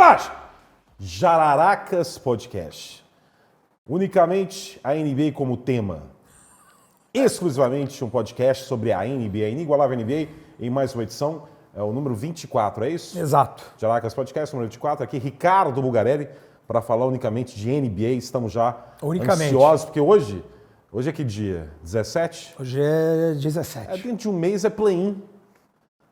nós! Jararacas Podcast. Unicamente a NBA como tema. Exclusivamente um podcast sobre a NBA, a inigualável NBA, em mais uma edição, é o número 24, é isso? Exato. Jararacas Podcast, número 24. Aqui, Ricardo Bugarelli, para falar unicamente de NBA. Estamos já ansiosos, porque hoje é que dia? 17? Hoje é 17. Dentro de um mês é play-in.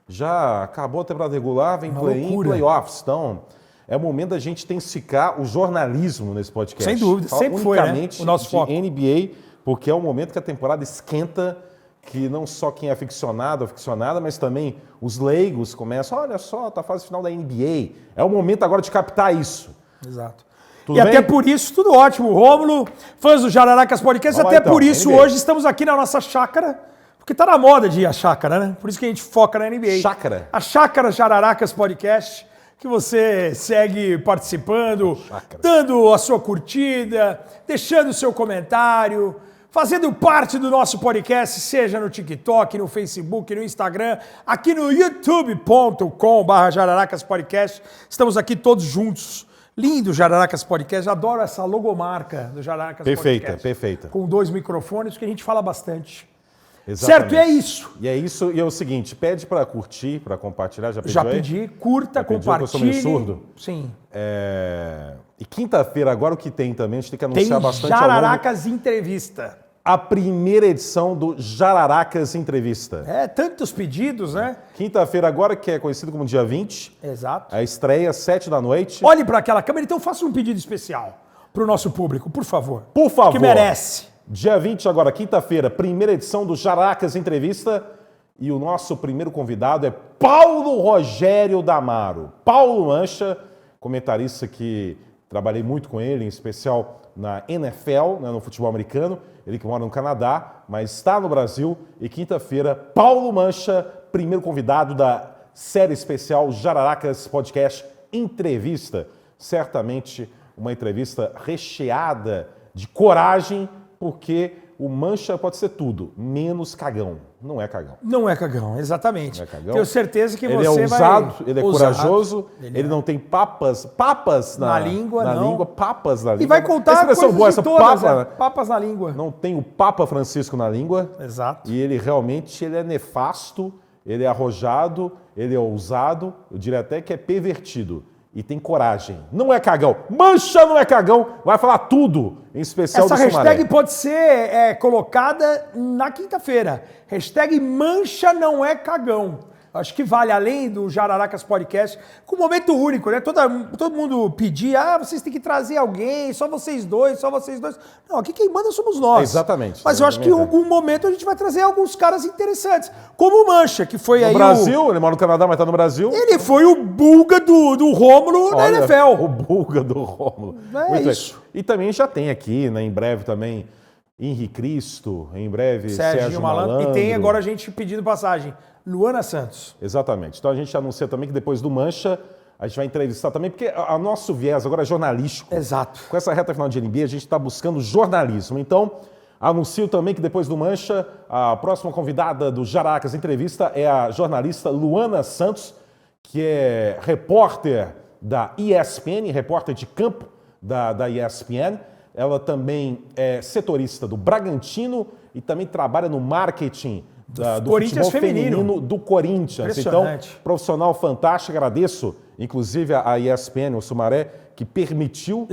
Já acabou a temporada regular, vem play-in e playoffs. Então, é o momento da gente intensificar o jornalismo nesse podcast. Sem dúvida, sempre foi, né? O nosso foco. NBA, porque é o momento que a temporada esquenta, que não só quem é aficionado, aficionada, mas também os leigos começam, olha só, tá a fase final da NBA. É o momento agora de captar isso. Exato. Tudo e bem? Até por isso, tudo ótimo. Rômulo, fãs do Jararacas Podcast, Vamos até lá, então, por isso NBA. hoje estamos aqui na nossa chácara, porque tá na moda de ir à chácara, né? Por isso que a gente foca na NBA. Chácara? A chácara Jararacas Podcast, que você segue participando, dando a sua curtida, deixando o seu comentário, fazendo parte do nosso podcast, seja no TikTok, no Facebook, no Instagram, aqui no youtube.com/Jararacas Podcast. Estamos aqui todos juntos. Lindo Jararacas Podcast, adoro essa logomarca do Jararacas Podcast. Perfeita. Com 2 microfones, que a gente fala bastante. Exatamente. Certo, e é isso. E é isso, e é o seguinte, pede para curtir, para compartilhar, já pediu Já aí? pedi, curta, compartilhe. Eu sou meio surdo? Sim. E quinta-feira, agora o que tem também, a gente tem que anunciar bastante ao longo. Jararacas Entrevista. A primeira edição do Jararacas Entrevista. Tantos pedidos, né? Quinta-feira agora, que é conhecido como dia 20. Exato. A estreia, 7 da noite. Olhe para aquela câmera, então faça um pedido especial para o nosso público, por favor. Por favor. Que merece. Dia 20 agora, quinta-feira, primeira edição do Jararacas Entrevista. E o nosso primeiro convidado é Paulo Rogério Damaro. Paulo Mancha, comentarista que trabalhei muito com ele, em especial na NFL, né, no futebol americano. Ele que mora no Canadá, mas está no Brasil. E quinta-feira, Paulo Mancha, primeiro convidado da série especial Jararacas Podcast Entrevista. Certamente uma entrevista recheada de coragem, porque o Mancha pode ser tudo, menos cagão. Não é cagão. Não é cagão, exatamente. Não é cagão. Tenho certeza que ele você é ousado, vai... ele é corajoso, ele ele não tem papas na língua, papas na língua. E vai contar expressão coisas boa, de essa todas, papa, né? Papas na língua. Não tem o Papa Francisco na língua. Exato. E ele realmente ele é nefasto, ele é arrojado, ele é ousado, eu diria até que é pervertido. E tem coragem. Não é cagão. Mancha não é cagão. Vai falar tudo, em especial Essa do hashtag Sumaré. pode ser colocada na quinta-feira. Hashtag Mancha não é cagão. Acho que vale, além do Jararacas Podcast, com um momento único, né? Todo mundo pedia, vocês têm que trazer alguém, só vocês dois. Não, aqui quem manda somos nós. Exatamente. Mas eu acho que em algum momento a gente vai trazer alguns caras interessantes. Como o Mancha, que foi No aí Brasil, ele mora no Canadá, mas tá no Brasil. Ele foi o bulga do Rômulo na Olha, NFL. O bulga do Rômulo. É isso. E também já tem aqui, né, em breve também, Henri Cristo, em breve Sérgio Malandro. E tem agora a gente pedindo passagem. Luana Santos. Exatamente. Então a gente anuncia também que depois do Mancha, a gente vai entrevistar também, porque o nosso viés agora é jornalístico. Exato. Com essa reta final de NBA, a gente está buscando jornalismo. Então, anuncio também que depois do Mancha, a próxima convidada do Jararacas Entrevista é a jornalista Luana Santos, que é repórter da ESPN, repórter de campo da ESPN. Ela também é setorista do Bragantino e também trabalha no marketing do Corinthians futebol feminino do Corinthians. Então, profissional fantástico, agradeço, inclusive a ESPN, o Sumaré, que permitiu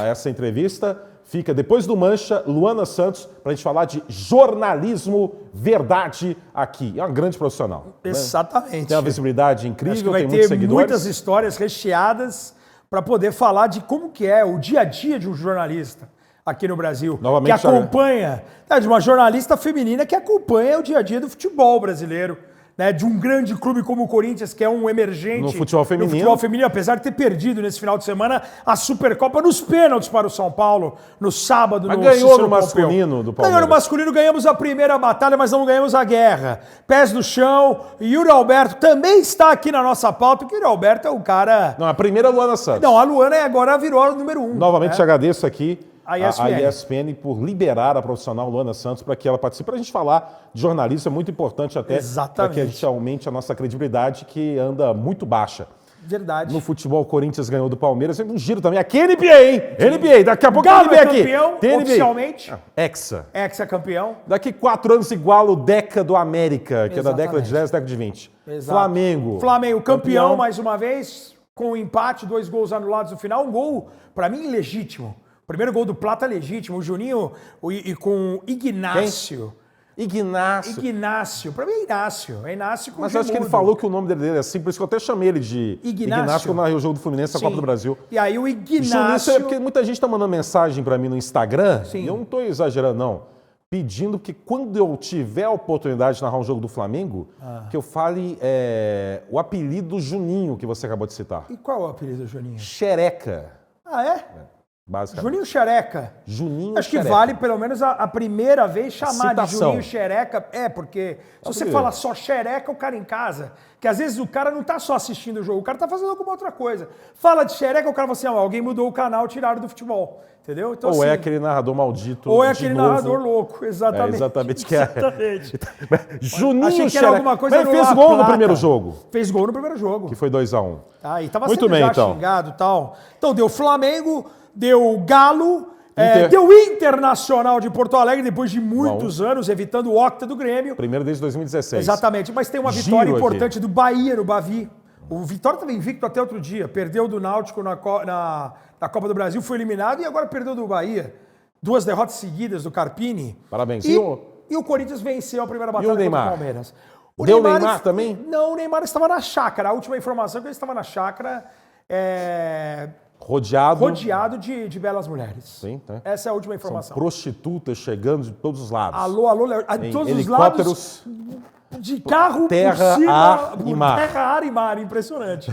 essa entrevista. Fica depois do Mancha, Luana Santos, para a gente falar de jornalismo verdade aqui. É uma grande profissional. Exatamente. Né? Tem uma visibilidade incrível, tem muitos seguidores. Muitas histórias recheadas para poder falar de como que é o dia a dia de um jornalista aqui no Brasil, novamente, que acompanha, de uma jornalista feminina que acompanha o dia a dia do futebol brasileiro, né, de um grande clube como o Corinthians, que é um emergente no futebol feminino, apesar de ter perdido nesse final de semana a Supercopa nos pênaltis para o São Paulo, no sábado. Mas ganhou no masculino do Palmeiras. Ganhou no masculino, ganhamos a primeira batalha, mas não ganhamos a guerra. Pés no chão, Yuri Alberto também está aqui na nossa pauta, porque o Yuri Alberto é o cara... Não, a primeira é a Luana Santos. Não, a Luana agora virou a número 1. Novamente te agradeço aqui a ESPN por liberar a profissional Luana Santos para que ela participe. Para a gente falar de jornalismo, é muito importante até para que a gente aumente a nossa credibilidade, que anda muito baixa. Verdade. No futebol, o Corinthians ganhou do Palmeiras. Um giro também. Aqui é NBA, hein? NBA. Daqui a pouco Galo tem NBA é aqui. campeão, Tem NBA. oficialmente. Hexa. Ex-campeão. Daqui 4 anos iguala o Deca do América, que é da década de Exatamente. 10, década de 20. Exato. Flamengo. Flamengo campeão mais uma vez, com um empate, 2 gols anulados no final. Um gol, pra mim, legítimo. O primeiro gol do Plata legítimo. O Juninho e com Ignácio. Ignácio. Pra mim é Inácio. É Inácio com Mas eu acho que ele falou que o nome dele é assim, por isso que eu até chamei ele de Ignácio quando narrei o jogo do Fluminense na Copa do Brasil. E aí o Juninho, Ignácio... porque muita gente tá mandando mensagem pra mim no Instagram, Sim. e eu não tô exagerando não, pedindo que quando eu tiver a oportunidade de narrar um jogo do Flamengo, que eu fale o apelido Juninho que você acabou de citar. E qual é o apelido do Juninho? Xereca. Ah, é? Basicamente. Juninho Xereca. Juninho Acho que Xereca. vale pelo menos a primeira vez chamar de citação. Juninho Xereca. Porque se você primeiro. fala só Xereca, o cara em casa, que às vezes o cara não tá só assistindo o jogo, o cara tá fazendo alguma outra coisa. Fala de Xereca, o cara fala assim, alguém mudou o canal, tiraram do futebol. Entendeu? Então, Ou assim, é aquele narrador maldito. ou é de aquele novo. narrador louco, exatamente. É exatamente que é. Exatamente. Juninho Achei que Xereca. era alguma coisa Mas ele no fez La gol no Plata. primeiro jogo, Fez gol no primeiro jogo. que foi 2-1. E tava Muito sendo bem, já então. xingado e tal. Então deu Flamengo, deu Galo, Inter. deu Internacional de Porto Alegre, depois de muitos anos, evitando o octa do Grêmio. Primeiro desde 2016. Exatamente, mas tem uma Giro vitória aqui. importante do Bahia no Bavi. O Vitória estava invicto até outro dia, perdeu do Náutico na Copa do Brasil, foi eliminado e agora perdeu do Bahia. 2 derrotas seguidas do Carpini. Parabéns. E o Corinthians venceu a primeira batalha contra Neymar? o Palmeiras. Deu o Neymar também? Não, o Neymar estava na chácara. A última informação é que ele estava na chácara rodeado de belas mulheres. Sim, tá. Essa é a última São informação. prostitutas chegando de todos os lados. Alô, de todos os helicópteros, lados. De carro terra, por cima, ar e mar. Terra, ar e mar, impressionante.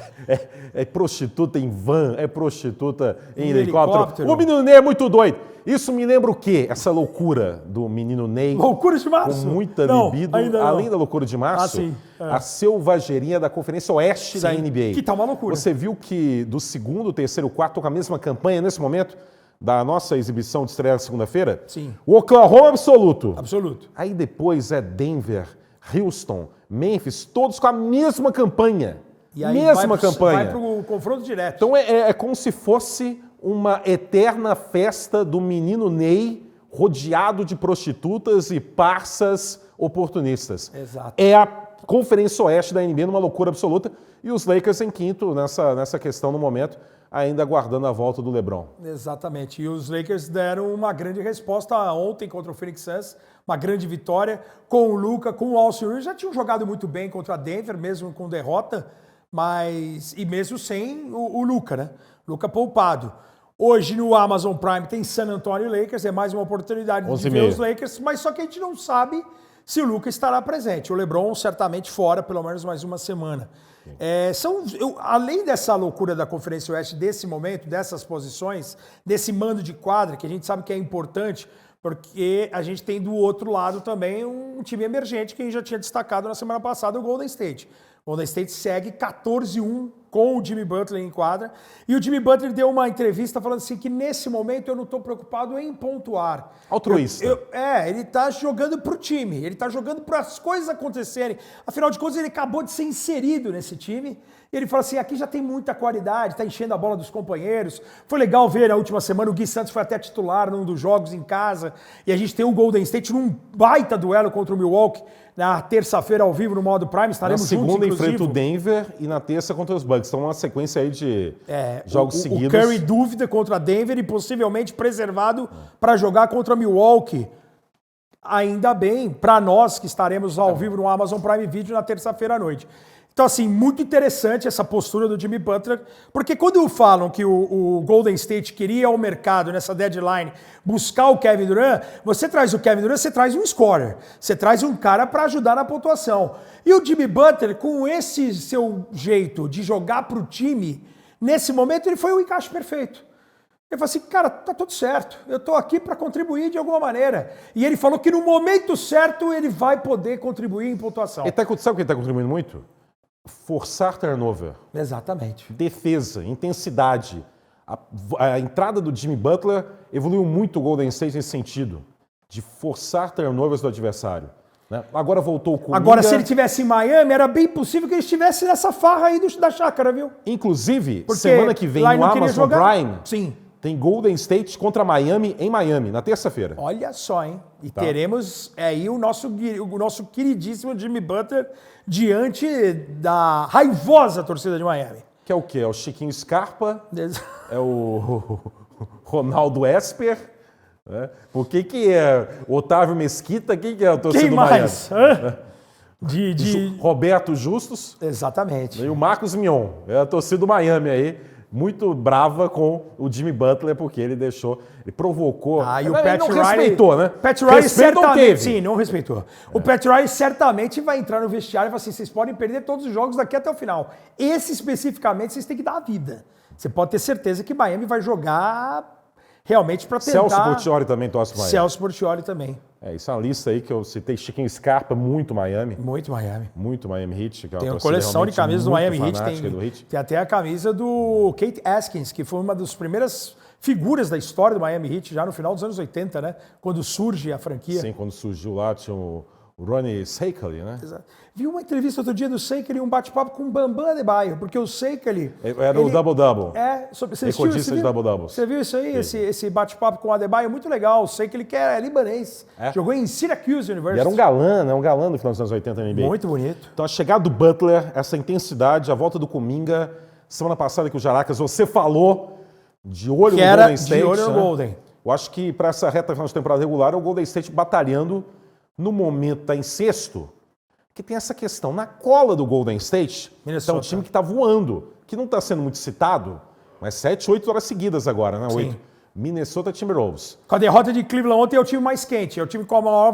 É prostituta em van, é prostituta em Em helicóptero. helicóptero. O menino Ney é muito doido. Isso me lembra o quê? Essa loucura do menino Ney. Loucura de março? Com muita Não, libido. ainda não. Além da loucura de março, sim, a selvageria da Conferência Oeste da NBA. Que tá uma loucura. Você viu que do segundo, terceiro, quarto, com a mesma campanha nesse momento da nossa exibição de estreia segunda-feira? Sim. O Oklahoma absoluto. Absoluto. Aí depois é Denver, Houston, Memphis, todos com a mesma campanha. E aí mesma vai campanha. pro confronto direto. Então é como se fosse uma eterna festa do menino Ney rodeado de prostitutas e parças oportunistas. Exato. É a Conferência Oeste da NBA numa loucura absoluta e os Lakers em quinto nessa questão no momento, ainda aguardando a volta do LeBron. Exatamente. E os Lakers deram uma grande resposta ontem contra o Phoenix Suns, uma grande vitória com o Luka, com o Austin Reeves. Já tinham jogado muito bem contra a Denver, mesmo com derrota, e mesmo sem o Luka, né? Luka poupado. Hoje no Amazon Prime tem San Antonio Lakers, é mais uma oportunidade de ver os Lakers, mas só que a gente não sabe se o Luka estará presente. O LeBron certamente fora, pelo menos mais uma semana. Além dessa loucura da Conferência Oeste, desse momento, dessas posições, desse mando de quadra, que a gente sabe que é importante, porque a gente tem do outro lado também um time emergente que a gente já tinha destacado na semana passada, o Golden State. O Golden State segue 14-1 com o Jimmy Butler em quadra. E o Jimmy Butler deu uma entrevista falando assim que nesse momento eu não estou preocupado em pontuar. Altruísta. Ele está jogando para o time, ele está jogando para as coisas acontecerem. Afinal de contas, ele acabou de ser inserido nesse time. E ele fala assim, aqui já tem muita qualidade, está enchendo a bola dos companheiros. Foi legal ver na última semana, o Gui Santos foi até titular num dos jogos em casa. E a gente tem o Golden State num baita duelo contra o Milwaukee. Na terça-feira, ao vivo, no modo Prime, estaremos juntos, Na segunda inclusive. enfrenta o Denver e na terça contra os Bucks. Então, uma sequência aí de jogos seguidos. O Curry dúvida contra Denver e possivelmente preservado para jogar contra Milwaukee. Ainda bem, para nós que estaremos ao vivo no Amazon Prime Video na terça-feira à noite. Então, assim, muito interessante essa postura do Jimmy Butler, porque quando falam que o Golden State queria ao mercado, nessa deadline, buscar o Kevin Durant, você traz o Kevin Durant, você traz um scorer, você traz um cara para ajudar na pontuação. E o Jimmy Butler, com esse seu jeito de jogar para o time, nesse momento ele foi o encaixe perfeito. Ele falou assim, cara, tá tudo certo, eu tô aqui para contribuir de alguma maneira. E ele falou que no momento certo ele vai poder contribuir em pontuação. Sabe o que ele está contribuindo muito? Forçar turnover. Exatamente. Defesa, intensidade. A entrada do Jimmy Butler evoluiu muito o Golden State nesse sentido, de forçar turnovers do adversário. Né? Agora voltou com o Agora, Kuminga. se ele tivesse em Miami, era bem possível que ele estivesse nessa farra aí da chácara, viu? Inclusive, Porque semana que vem lá ele no não queria Amazon jogar. Prime, Sim. tem Golden State contra Miami em Miami, na terça-feira. Olha só, hein? E Tá. teremos aí o nosso queridíssimo Jimmy Butler diante da raivosa torcida de Miami. Que é o quê? É o Chiquinho Scarpa, é o Ronaldo Esper, né? Por que é o Otávio Mesquita? Quem que é a torcida Quem do mais? Miami? Hã? Roberto Justus Exatamente. e o Marcos Mion. É a torcida do Miami aí, muito brava com o Jimmy Butler, porque ele provocou. Ah, e o Ele Pat não Riley, respeitou, né? Pat Riley Respeito não certamente, teve. sim, não respeitou. O Pat Riley certamente vai entrar no vestiário e falar assim, vocês podem perder todos os jogos daqui até o final. Esse especificamente vocês têm que dar a vida. Você pode ter certeza que Miami vai jogar realmente para tentar... Celso Portiolli também torce pro Miami. Celso Portiolli também. Isso é uma lista aí que eu citei. Chiquinho Scarpa, muito Miami. Muito Miami. Muito Miami Heat. Que é Tem uma torcida coleção de realmente camisas do muito Miami Heat. fanática do Heat. Tem até a camisa do Kate Askins, que foi uma das primeiras figuras da história do Miami Heat, já no final dos anos 80, né? Quando surge a franquia. Sim, quando surgiu lá, tinha o Ronnie Seikaly, né? Exato. Vi uma entrevista outro dia do Seikaly, um bate-papo com o Bambam Adebayo, porque o Seikaly... Era o double-double. Você assistiu Recordista esse de double-doubles. Você viu isso aí? Esse bate-papo com o Adebayo? Muito legal. O Seikaly, que é libanês. Jogou em Syracuse University. E era um galã, né? Um galã no final dos anos 80 na NBA. Muito bonito. Então a chegada do Butler, essa intensidade, a volta do Kuminga. Semana passada que o Jaracas, você falou de olho Que no era Golden State. de olho no né? Golden. Eu acho que para essa reta final de temporada regular, é o Golden State batalhando no momento tá em sexto, que tem essa questão. Na cola do Golden State, Minnesota. é um time que está voando, que não está sendo muito citado, mas 7, 8 horas seguidas agora, né? 8. Minnesota Timberwolves. Com a derrota de Cleveland ontem, é o time mais quente. É o time com a maior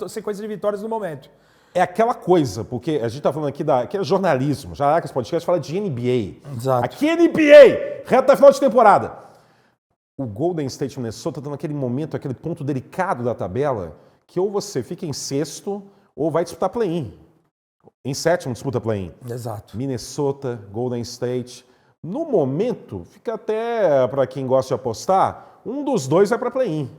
sequência de vitórias no momento. É aquela coisa, porque a gente está falando aqui que é jornalismo. Jaracas Podcast fala de NBA. Exato. Aqui é NBA, reta final de temporada. O Golden State Minnesota está naquele momento, aquele ponto delicado da tabela, que ou você fica em sexto ou vai disputar play-in. Em sétimo disputa play-in. Exato. Minnesota, Golden State. No momento, fica até, para quem gosta de apostar, um dos dois vai para play-in.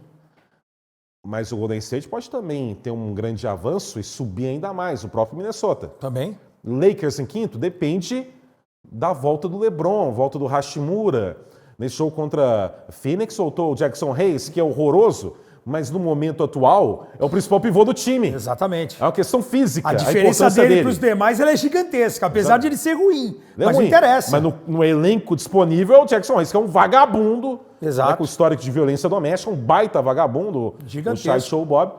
Mas o Golden State pode também ter um grande avanço e subir ainda mais, o próprio Minnesota. Também. Lakers em quinto depende da volta do LeBron, volta do Hashimura. Nesse jogo contra Phoenix, soltou o Jackson Hayes, que é horroroso, mas no momento atual é o principal pivô do time. Exatamente. É uma questão física. A diferença importância dele para os demais ela é gigantesca, apesar de ele ser ruim. Ele é Mas ruim, não interessa. Mas no elenco disponível é o Jackson Hayes, que é um vagabundo. Exato. Com histórico de violência doméstica, um baita vagabundo. Gigantesco. O Chai Show Bob.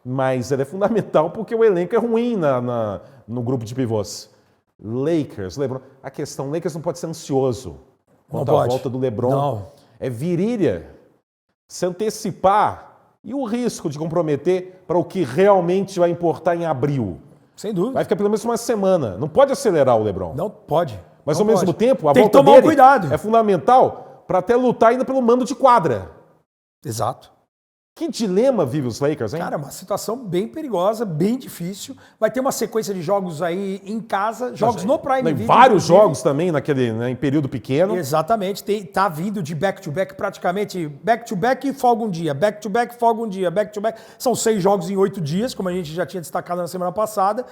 Mas ele é fundamental porque o elenco é ruim no grupo de pivôs. Lakers, LeBron. A questão, Lakers não pode ser ansioso quanto à volta do LeBron. Não. É virilha. Se antecipar e o risco de comprometer para o que realmente vai importar em abril. Sem dúvida. Vai ficar pelo menos uma semana. Não pode acelerar o LeBron. Não pode. Mas não ao mesmo pode. tempo, a tem volta que tomar dele cuidado. é fundamental para até lutar ainda pelo mando de quadra. Exato. Que dilema vive os Lakers, hein? Cara, uma situação bem perigosa, bem difícil. Vai ter uma sequência de jogos aí em casa, jogos no Prime Tem Video. vários inclusive. jogos também em período pequeno. Exatamente. Tá vindo de back-to-back praticamente. Back-to-back e folga um dia. Back-to-back, folga um dia. Back-to-back. São 6 jogos em 8 dias, como a gente já tinha destacado na semana passada.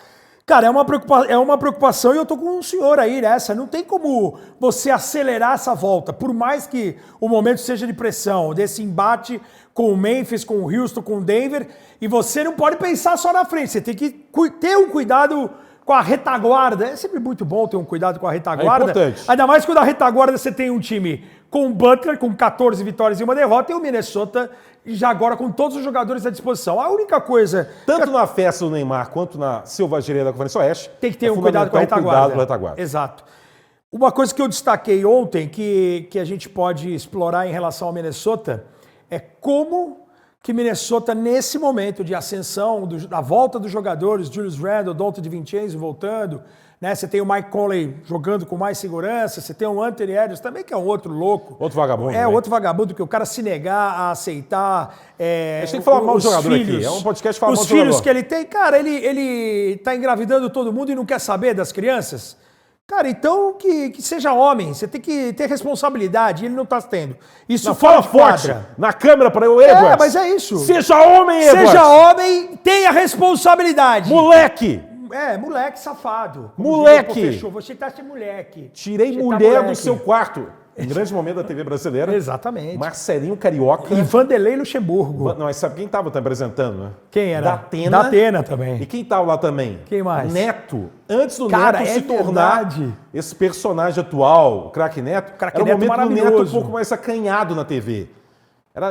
Cara, é uma preocupação e eu tô com um senhor aí nessa. Não tem como você acelerar essa volta. Por mais que o momento seja de pressão, desse embate com o Memphis, com o Houston, com o Denver, e você não pode pensar só na frente. Você tem que ter um cuidado com a retaguarda. É sempre muito bom ter um cuidado com a retaguarda. É importante. Ainda mais quando a retaguarda você tem um time com o Butler, com 14 vitórias e uma derrota, e o Minnesota já agora com todos os jogadores à disposição. A única coisa... Tanto na festa do Neymar quanto na selvageria da Conferência Oeste, tem que ter um cuidado com a retaguarda. Cuidado com a retaguarda. Exato. Uma coisa que eu destaquei ontem, que a gente pode explorar em relação ao Minnesota, é como que Minnesota, nesse momento de ascensão, da volta dos jogadores, Julius Randle, Donte DiVincenzo voltando, né? Você tem o Mike Conley jogando com mais segurança, você tem o Anthony Edwards também, que é um outro louco. Outro vagabundo. É, outro vagabundo, que o cara se negar a aceitar... a gente tem que falar mal do jogador aqui, é um podcast que fala mal do jogador. Os filhos que ele tem, cara, ele tá engravidando todo mundo e não quer saber das crianças. Cara, então que seja homem, você tem que ter responsabilidade, e ele não tá tendo. Isso Não, fala fala forte na câmera para o Edwards. mas é isso. Seja homem, Edwards. Seja homem, tenha responsabilidade. Moleque. Moleque safado. Como Moleque. diria o Pô, Fechou, você tá de moleque. Tirei Você tá mulher do moleque. seu quarto. Um grande momento da TV brasileira. Exatamente. Marcelinho Carioca. E Vanderlei Luxemburgo. Não, mas sabe quem estava apresentando, né? Quem era? Datena. Datena também. E quem estava lá também? Quem mais? Neto. Antes do Cara, Neto é se tornar verdade. esse personagem atual, o craque Neto, Craque era o Neto momento do Neto um maravilhoso. pouco mais acanhado na TV.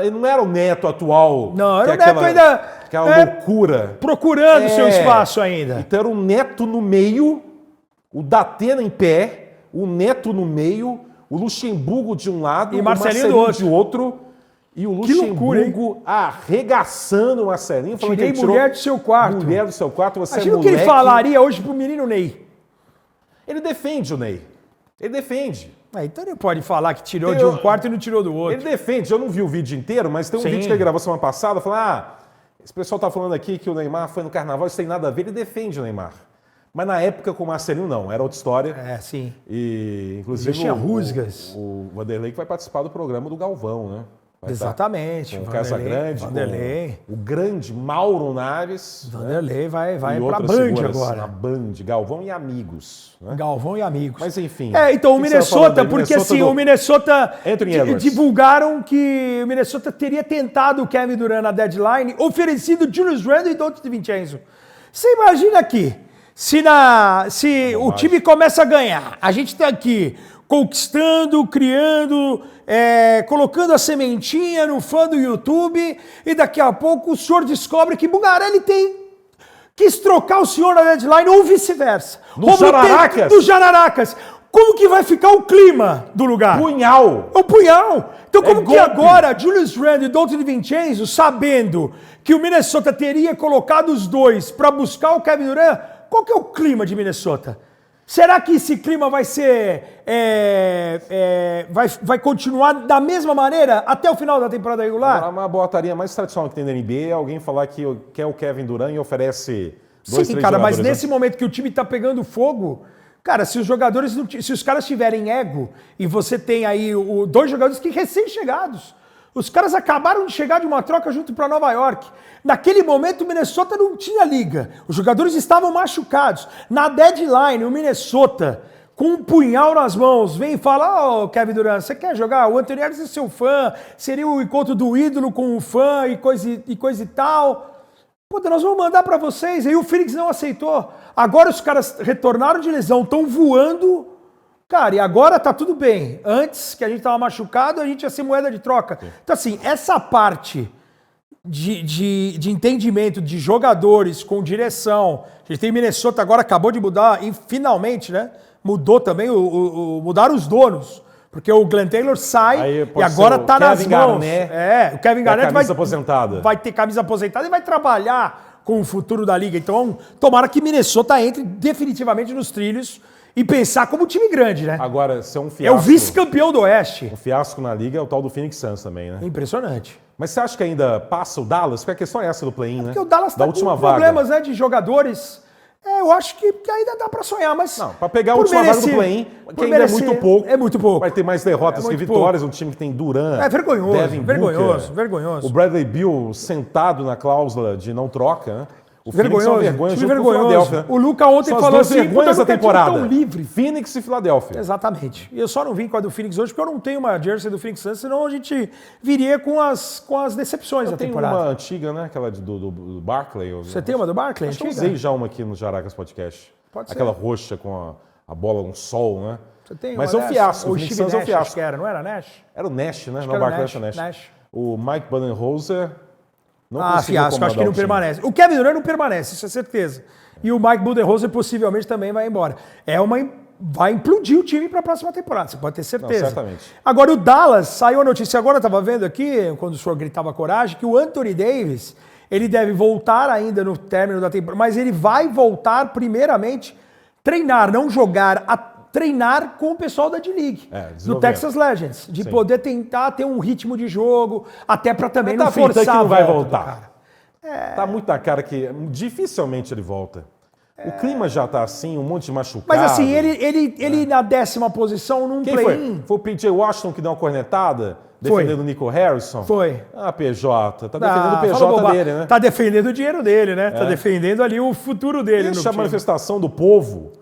Ele não era o Neto atual. Não, que era o é Neto ainda... aquela loucura. Procurando seu espaço ainda. Então era o Neto no meio, o Datena em pé, o Neto no meio, o Luxemburgo de um lado, E o Marcelinho do de outro. E o Que loucura, Luxemburgo arregaçando o Marcelinho. Falando Tirei que ele mulher do seu quarto. Mulher do seu quarto, você Imagina é o que ele moleque. falaria hoje pro menino Ney. Ele defende o Ney. Ele defende. Então ele pode falar que tirou de um quarto e não tirou do outro. Ele defende. Eu não vi o vídeo inteiro, mas tem um Sim. vídeo que ele gravou semana passada, falando, esse pessoal tá falando aqui que o Neymar foi no carnaval, isso tem nada a ver. Ele defende o Neymar. Mas na época com o Marcelinho não, era outra história. Sim. E inclusive Já tinha rusgas. o Vanderlei que vai participar do programa do Galvão, né? Vai Exatamente. estar com o Casagrande, Vanderlei. com o grande Mauro Naves. Vanderlei vai e pra outras Band figuras agora. Na Band, Galvão e Amigos. Né? Galvão e amigos. Mas enfim. Então o que você tava falando Minnesota, aí? porque Minnesota assim, do o Minnesota Anthony Edwards. divulgaram que o Minnesota teria tentado o Kevin Durant na deadline, oferecido Julius Randle e Donte DiVincenzo. Você imagina aqui, se o time começa a ganhar, a gente tá aqui conquistando, criando, colocando a sementinha no fã do YouTube, e daqui a pouco o senhor descobre que Bugarelli quis trocar o senhor na deadline ou vice-versa. No Jararacas. Do Jararacas. Como que vai ficar o clima do lugar? Punhal. É o punhal. Então como que golpe. agora Julius Randle e Donte DiVincenzo, sabendo que o Minnesota teria colocado os dois para buscar o Kevin Durant, qual que é o clima de Minnesota? Será que esse clima vai ser vai continuar da mesma maneira até o final da temporada regular? Uma boataria mais tradicional que tem na NBA é alguém falar que quer o Kevin Durant e oferece dois, Sim, três cara, mas jogadores, né? nesse momento que o time tá pegando fogo, cara, se os caras tiverem ego e você tem aí dois jogadores que recém-chegados, os caras acabaram de chegar de uma troca junto para Nova York. Naquele momento o Minnesota não tinha liga. Os jogadores estavam machucados. Na deadline, o Minnesota, com um punhal nas mãos, vem e fala: Kevin Durant, você quer jogar? O Anthony Edwards é seu fã, seria o encontro do ídolo com o fã e coisa e tal. Pô, nós vamos mandar para vocês. Aí o Phoenix não aceitou. Agora os caras retornaram de lesão, estão voando. Cara, e agora tá tudo bem. Antes, que a gente tava machucado, a gente ia ser moeda de troca. Sim. Então, assim, essa parte de entendimento de jogadores com direção. A gente tem Minnesota agora, acabou de mudar, e finalmente, né? Mudou também, mudaram os donos. Porque o Glenn Taylor sai e agora tá nas mãos. O Kevin Garnett vai ter camisa aposentada e vai trabalhar com o futuro da liga. Então, tomara que Minnesota entre definitivamente nos trilhos e pensar como time grande, né? Agora, se é um fiasco... É o vice-campeão do Oeste. Um fiasco na liga é o tal do Phoenix Suns também, né? Impressionante. Mas você acha que ainda passa o Dallas? Porque a questão é essa do play-in, né? Porque o Dallas tá com problemas, né, de jogadores. Eu acho que ainda dá pra sonhar, mas... Não, pra pegar a última vaga do play-in, que ainda é muito pouco. É muito pouco. Vai ter mais derrotas que vitórias, um time que tem Durant, vergonhoso, Devin Booker, vergonhoso. O Bradley Beal sentado na cláusula de não troca, né? O Phoenix é uma vergonha junto com o vergonhoso. Philadelphia. O Luca ontem falou assim, vergonhas da temporada. Tão livre. Phoenix e Philadelphia. Exatamente. Eu só não vim com a do Phoenix hoje porque eu não tenho uma jersey do Phoenix Suns, senão a gente viria com as decepções da temporada. Tem uma antiga, né? Aquela do Barkley. Você tem uma do Barkley? Acho que eu usei já uma aqui no Jaracas Podcast. Pode ser. Aquela roxa com a bola no sol, né? Você tem mas é um fiasco. O Phoenix Suns é um fiasco. Acho que era, não era Nash? Era o Nash, né? Acho não, o Barkley era o Nash. O Mike Budenholzer não conseguiu fiasco, acho que não permanece. O Kevin Durant não permanece, isso é certeza. E o Mike Budenholzer possivelmente também vai embora. Vai implodir o time para a próxima temporada, você pode ter certeza. Não, certamente. Agora, o Dallas, saiu a notícia agora, eu estava vendo aqui, quando o senhor gritava coragem, que o Anthony Davis, ele deve voltar ainda no término da temporada, mas ele vai voltar primeiramente treinar, não jogar, treinar com o pessoal da D-League, do Texas Legends, de poder tentar ter um ritmo de jogo, até para também não forçar que não vai voltar. Cara. Tá muito na cara que dificilmente ele volta. O clima já tá assim, um monte de machucado. Mas assim, ele na 10ª posição num Quem play-in. foi o PJ Washington que deu uma cornetada? Defendendo o Nico Harrison? Foi. Ah, PJ. Tá defendendo o PJ dele, né? Tá defendendo o dinheiro dele, né? Tá defendendo ali o futuro dele. Deixa a manifestação do povo.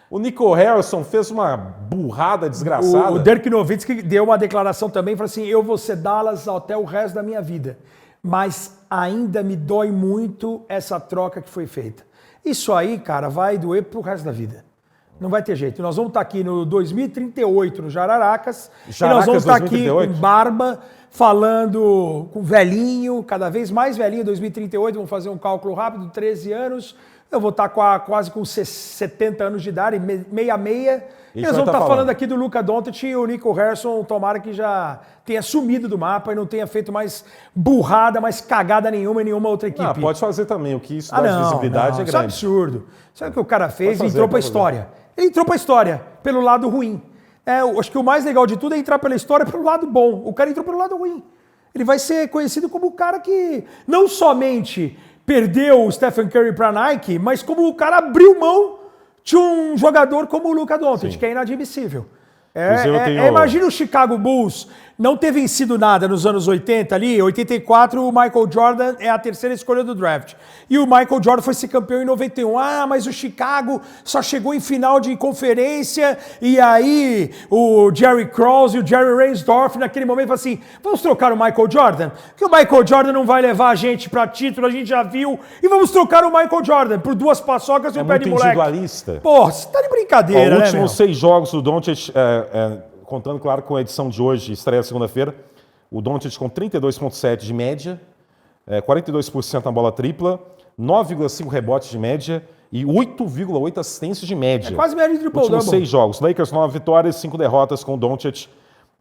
O Nico Harrison fez uma burrada desgraçada. O Dirk Nowitzki deu uma declaração também, falou assim, eu vou ser Dallas até o resto da minha vida. Mas ainda me dói muito essa troca que foi feita. Isso aí, cara, vai doer pro resto da vida. Não vai ter jeito. Nós vamos estar aqui no 2038, no Jararacas. E nós vamos estar 2038? Aqui com barba, falando com velhinho, cada vez mais velhinho, 2038, vamos fazer um cálculo rápido, 13 anos. Eu vou estar quase com 70 anos de idade, meia. E nós vamos estar falando aqui do Luka Doncic e o Nico Harrison, tomara que já tenha sumido do mapa e não tenha feito mais burrada, mais cagada nenhuma em nenhuma outra equipe. Ah, pode fazer também, o que isso dá de visibilidade é grande. Isso é absurdo. Sabe o que o cara fez? Ele entrou pra história. Ele entrou pra história pelo lado ruim. Eu acho que o mais legal de tudo é entrar pela história pelo lado bom. O cara entrou pelo lado ruim. Ele vai ser conhecido como o cara que não somente perdeu o Stephen Curry para Nike, mas como o cara abriu mão de um jogador como o Luka Doncic, que é inadmissível. Imagina o Chicago Bulls não ter vencido nada nos anos 80 ali, 84 o Michael Jordan é a 3ª escolha do draft. E o Michael Jordan foi ser campeão em 91. Ah, mas o Chicago só chegou em final de conferência e aí o Jerry Krause e o Jerry Reinsdorf naquele momento falaram assim, vamos trocar o Michael Jordan? Porque o Michael Jordan não vai levar a gente para título, a gente já viu, e vamos trocar o Michael Jordan por 2 paçocas e um pé de moleque. Individualista. Pô, você tá de brincadeira, Os né, últimos 6 jogos do Doncic, contando, claro, com a edição de hoje, estreia segunda-feira, o Doncic com 32,7 de média, 42% na bola tripla, 9,5 rebotes de média e 8,8 assistências de média. É quase média de triple-double. Últimos 6 jogos. Lakers 9 vitórias, 5 derrotas com o Doncic.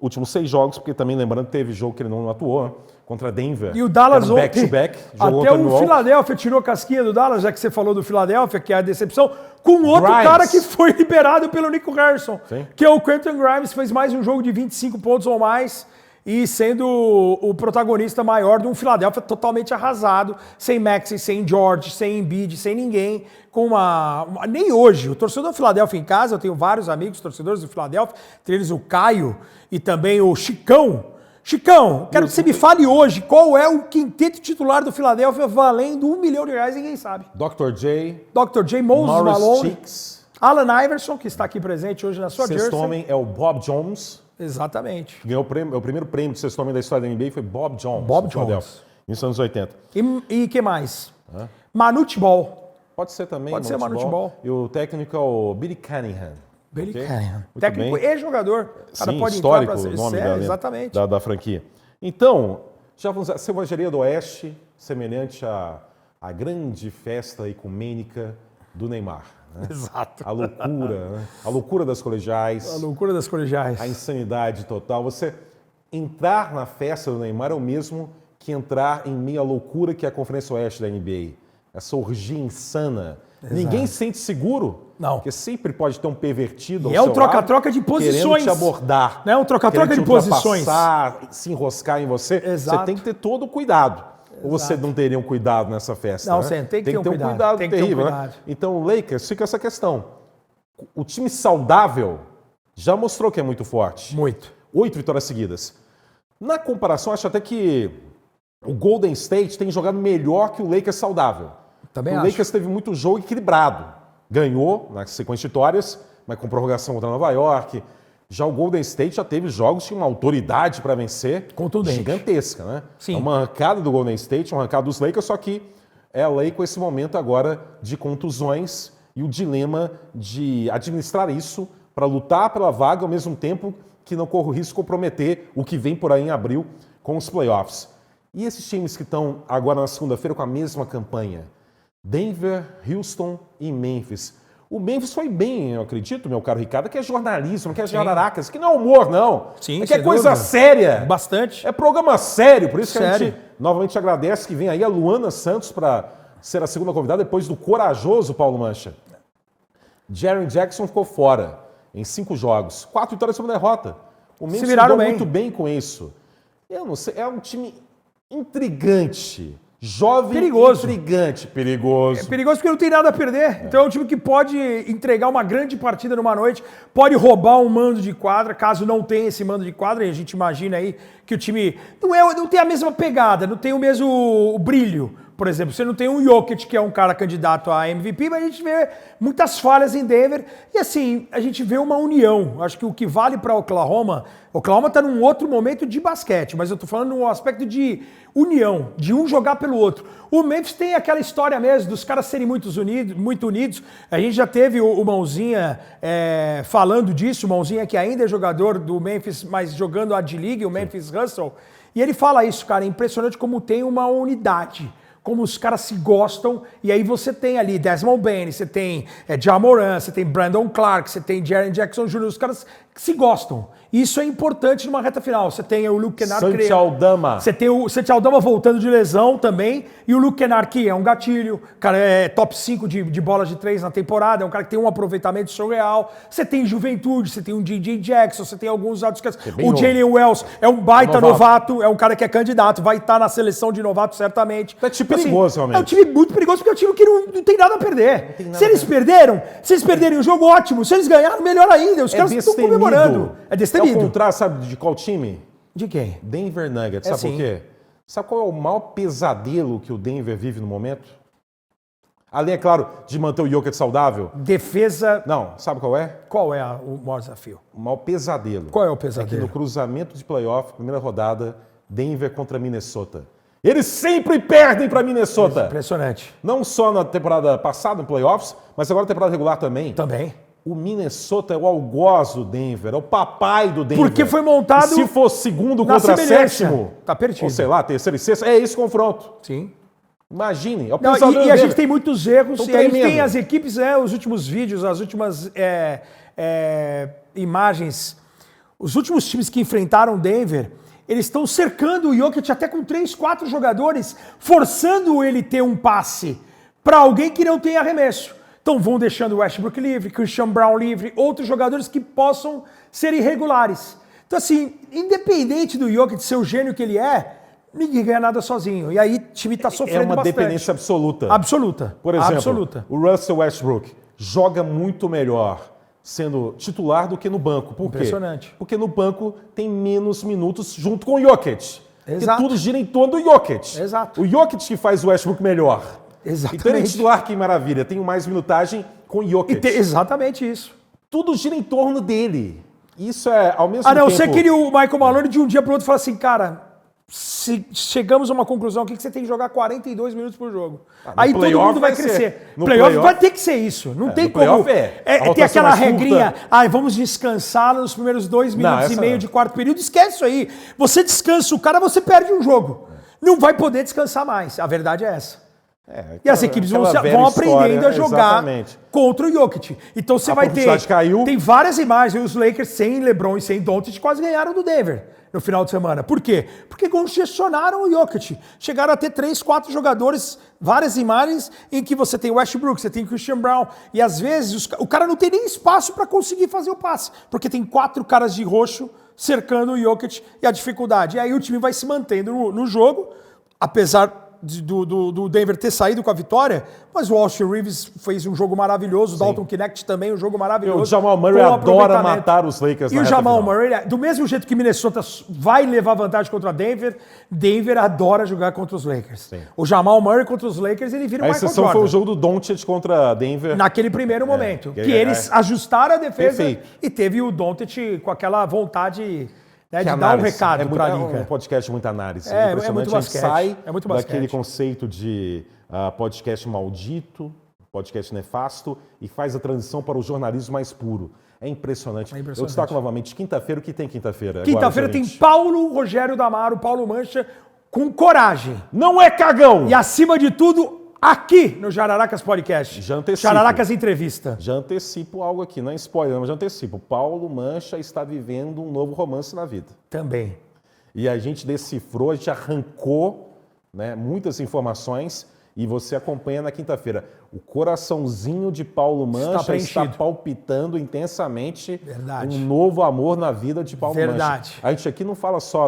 Últimos 6 jogos, porque também lembrando que teve jogo que ele não atuou, contra Denver. E o Dallas back-to-back. Até o Philadelphia tirou a casquinha do Dallas, já que você falou do Philadelphia, que é a decepção, com outro cara que foi liberado pelo Nico Harrison, que é o Quentin Grimes, fez mais um jogo de 25 pontos ou mais, e sendo o protagonista maior de um Philadelphia totalmente arrasado, sem Maxey, sem George, sem Embiid, sem ninguém, com nem hoje. O torcedor do Philadelphia em casa, eu tenho vários amigos torcedores do Philadelphia, entre eles o Caio e também o Chicão. Chicão, quero que você me fale hoje qual é o quinteto titular do Philadelphia valendo $1 milhão, ninguém sabe. Dr. J, Moses Malone, Cheeks, Allen Iverson, que está aqui presente hoje na sua jersey. Sexto homem é o Bob Jones. Exatamente. Ganhou o primeiro prêmio de sexto homem da história da NBA foi Bob Jones. Nos anos 80. E que mais? Manute Ball. Pode ser também. Pode ser Manute Ball. E o técnico é o Billy Cunningham. Billy Cunningham. Técnico e jogador. Sim, pode histórico o nome exatamente. Da franquia. Então, já vamos a Selvageria do Oeste, semelhante à grande festa ecumênica do Neymar. Né? Exato. A loucura, né? A loucura das colegiais. A loucura das colegiais. A insanidade total. Você entrar na festa do Neymar é o mesmo que entrar em meio à loucura que é a Conferência Oeste da NBA. Essa orgia insana. Exato. Ninguém se sente seguro. Não. Porque sempre pode ter um pervertido ao seu lado. É um troca-troca de posições. Querendo te abordar. Não é um troca-troca de posições. Se enroscar em você. Exato. Você tem que ter todo o cuidado. Exato. Ou você não teria um cuidado nessa festa? Não, né? você tem que ter um cuidado terrível. Né? Então o Lakers fica essa questão. O time saudável já mostrou que é muito forte. Muito. 8 vitórias seguidas. Na comparação, acho até que o Golden State tem jogado melhor que o Lakers saudável. Também o Lakers teve muito jogo equilibrado. Ganhou na sequência de vitórias, mas com prorrogação contra Nova York. Já o Golden State já teve jogos que tinha uma autoridade para vencer gigantesca, né? Sim. É uma arrancada do Golden State, uma arrancada dos Lakers, só que é a LA com esse momento agora de contusões e o dilema de administrar isso para lutar pela vaga ao mesmo tempo que não corre o risco de comprometer o que vem por aí em abril com os playoffs. E esses times que estão agora na segunda-feira com a mesma campanha? Denver, Houston e Memphis. O Memphis foi bem, eu acredito, meu caro Ricardo, que é jornalismo, que é jararacas, que não é humor, não. Sim, é que é coisa séria. Bastante. É programa sério, por isso que a gente novamente agradece que vem aí a Luana Santos para ser a segunda convidada depois do corajoso Paulo Mancha. Jaren Jackson ficou fora em 5 jogos, 4 vitórias sobre derrota. O Memphis lidou muito bem com isso. Eu não sei, é um time intrigante. Jovem, Perigoso. intrigante, perigoso. É perigoso porque não tem nada a perder. Então é um time que pode entregar uma grande partida numa noite, pode roubar um mando de quadra, caso não tenha esse mando de quadra, e a gente imagina aí que o time não tem a mesma pegada, não tem o mesmo brilho. Por exemplo, você não tem um Jokic, que é um cara candidato a MVP, mas a gente vê muitas falhas em Denver. E assim, a gente vê uma união. Acho que o que vale para Oklahoma está num outro momento de basquete, mas eu tô falando no aspecto de união, de um jogar pelo outro. O Memphis tem aquela história mesmo dos caras serem muito unidos. A gente já teve o Mãozinha falando disso, o Mãozinha que ainda é jogador do Memphis, mas jogando a D-League, o Memphis Hustle. E ele fala isso, cara, é impressionante como tem uma unidade. Como os caras se gostam, e aí você tem ali Desmond Bane, você tem Ja Morant, você tem Brandon Clark, você tem Jaren Jackson Jr., os caras que se gostam. Isso é importante numa reta final. Você tem o Luke Kennard... Santi Aldama. Você tem o Santi Aldama voltando de lesão também, e o Luke Kennard, que é um gatilho, cara, é top 5 de bolas de 3 na temporada, é um cara que tem um aproveitamento surreal. Você tem juventude, você tem um DJ Jackson, você tem alguns outros caras. O Jalen Wells é um baita novato, é um cara que é candidato, vai estar na seleção de novato certamente. É time perigoso, realmente. É um time muito perigoso, porque é um time que não tem nada a perder. Se eles perderem o jogo, ótimo. Se eles ganharam, melhor ainda. Os caras estão comemorando. É destemido. É o contrário, sabe de qual time? De quem? Denver Nuggets. Sabe por quê? Sabe qual é o maior pesadelo que o Denver vive no momento? Além, é claro, de manter o Jokic saudável. Defesa... Não, sabe qual é? Qual é o maior desafio? O maior pesadelo. Qual é o pesadelo? É que no cruzamento de playoff, primeira rodada, Denver contra Minnesota. Eles sempre perdem para Minnesota. Impressionante. Não só na temporada passada, no playoffs, mas agora na temporada regular também. Também. O Minnesota é o algoz do Denver, é o papai do Denver. Porque foi montado... E se for segundo contra sétimo, tá perdido. ou sei lá, terceiro e sexto, é esse confronto. Sim. Imagine, é o pesadelo e a gente tem muitos erros, e aí tem as equipes, os últimos vídeos, as últimas imagens, os últimos times que enfrentaram Denver, eles estão cercando o Jokic até com 3, 4 jogadores, forçando ele ter um passe para alguém que não tem arremesso. Então vão deixando o Westbrook livre, Christian Brown livre, outros jogadores que possam ser irregulares. Então assim, independente do Jokic ser o gênio que ele é, ninguém ganha nada sozinho. E aí o time está sofrendo bastante. É uma dependência absoluta. Absoluta. Por exemplo, absoluta. O Russell Westbrook joga muito melhor sendo titular do que no banco. Por quê? Impressionante. Porque no banco tem menos minutos junto com o Jokic. Exato. E tudo gira em torno do Jokic. Exato. O Jokic que faz o Westbrook melhor. Exatamente. Então ele é titular, que maravilha. Tem mais minutagem com o Jokic. Exatamente isso. Tudo gira em torno dele. Isso é, ao mesmo tempo... A não ser que o Michael Malone de um dia para o outro fala assim, cara, se chegamos a uma conclusão aqui que você tem que jogar 42 minutos por jogo. Aí todo mundo vai crescer. No playoff vai ter que ser isso. Não tem como... Tem aquela regrinha, vamos descansar nos primeiros 2 minutos e meio de quarto período. Esquece isso aí. Você descansa o cara, você perde um jogo. Não vai poder descansar mais. A verdade é essa. E as equipes vão aprendendo a jogar contra o Jokic. Então você vai ter... Tem várias imagens. Os Lakers sem LeBron e sem Doncic quase ganharam do Denver no final de semana. Por quê? Porque congestionaram o Jokic. Chegaram a ter 3, 4 jogadores, várias imagens em que você tem Westbrook, você tem Christian Brown. E às vezes o cara não tem nem espaço para conseguir fazer o passe. Porque tem 4 caras de roxo cercando o Jokic e a dificuldade. E aí o time vai se mantendo no jogo, apesar do Denver ter saído com a vitória, mas o Austin Reeves fez um jogo maravilhoso, o Dalton Knecht também, um jogo maravilhoso. O Jamal Murray adora matar os Lakers na reta final. E o Jamal Murray, do mesmo jeito que Minnesota vai levar vantagem contra Denver, Denver adora jogar contra os Lakers. Sim. O Jamal Murray contra os Lakers, ele vira o Michael Jordan. A exceção foi o jogo do Doncic contra Denver. Naquele primeiro momento, que eles ajustaram a defesa. Perfeito. E teve o Doncic com aquela vontade... de dar um recado para a liga. É um podcast de muita análise. É muito basquete. Sai daquele conceito de podcast maldito, podcast nefasto, e faz a transição para o jornalismo mais puro. É impressionante. Eu destaco novamente, quinta-feira, o que tem quinta-feira? Quinta-feira tem Paulo Rogério Damaro, Paulo Mancha, com coragem. Não é cagão! E acima de tudo... aqui no Jararacas Podcast. Já antecipo. Jararacas Entrevista. Já antecipo algo aqui, não é spoiler, mas já antecipo. Paulo Mancha está vivendo um novo romance na vida. Também. E a gente decifrou, a gente arrancou, né, muitas informações E você acompanha na quinta-feira. O coraçãozinho de Paulo Mancha está palpitando intensamente um novo amor na vida de Paulo Mancha. A gente aqui não fala só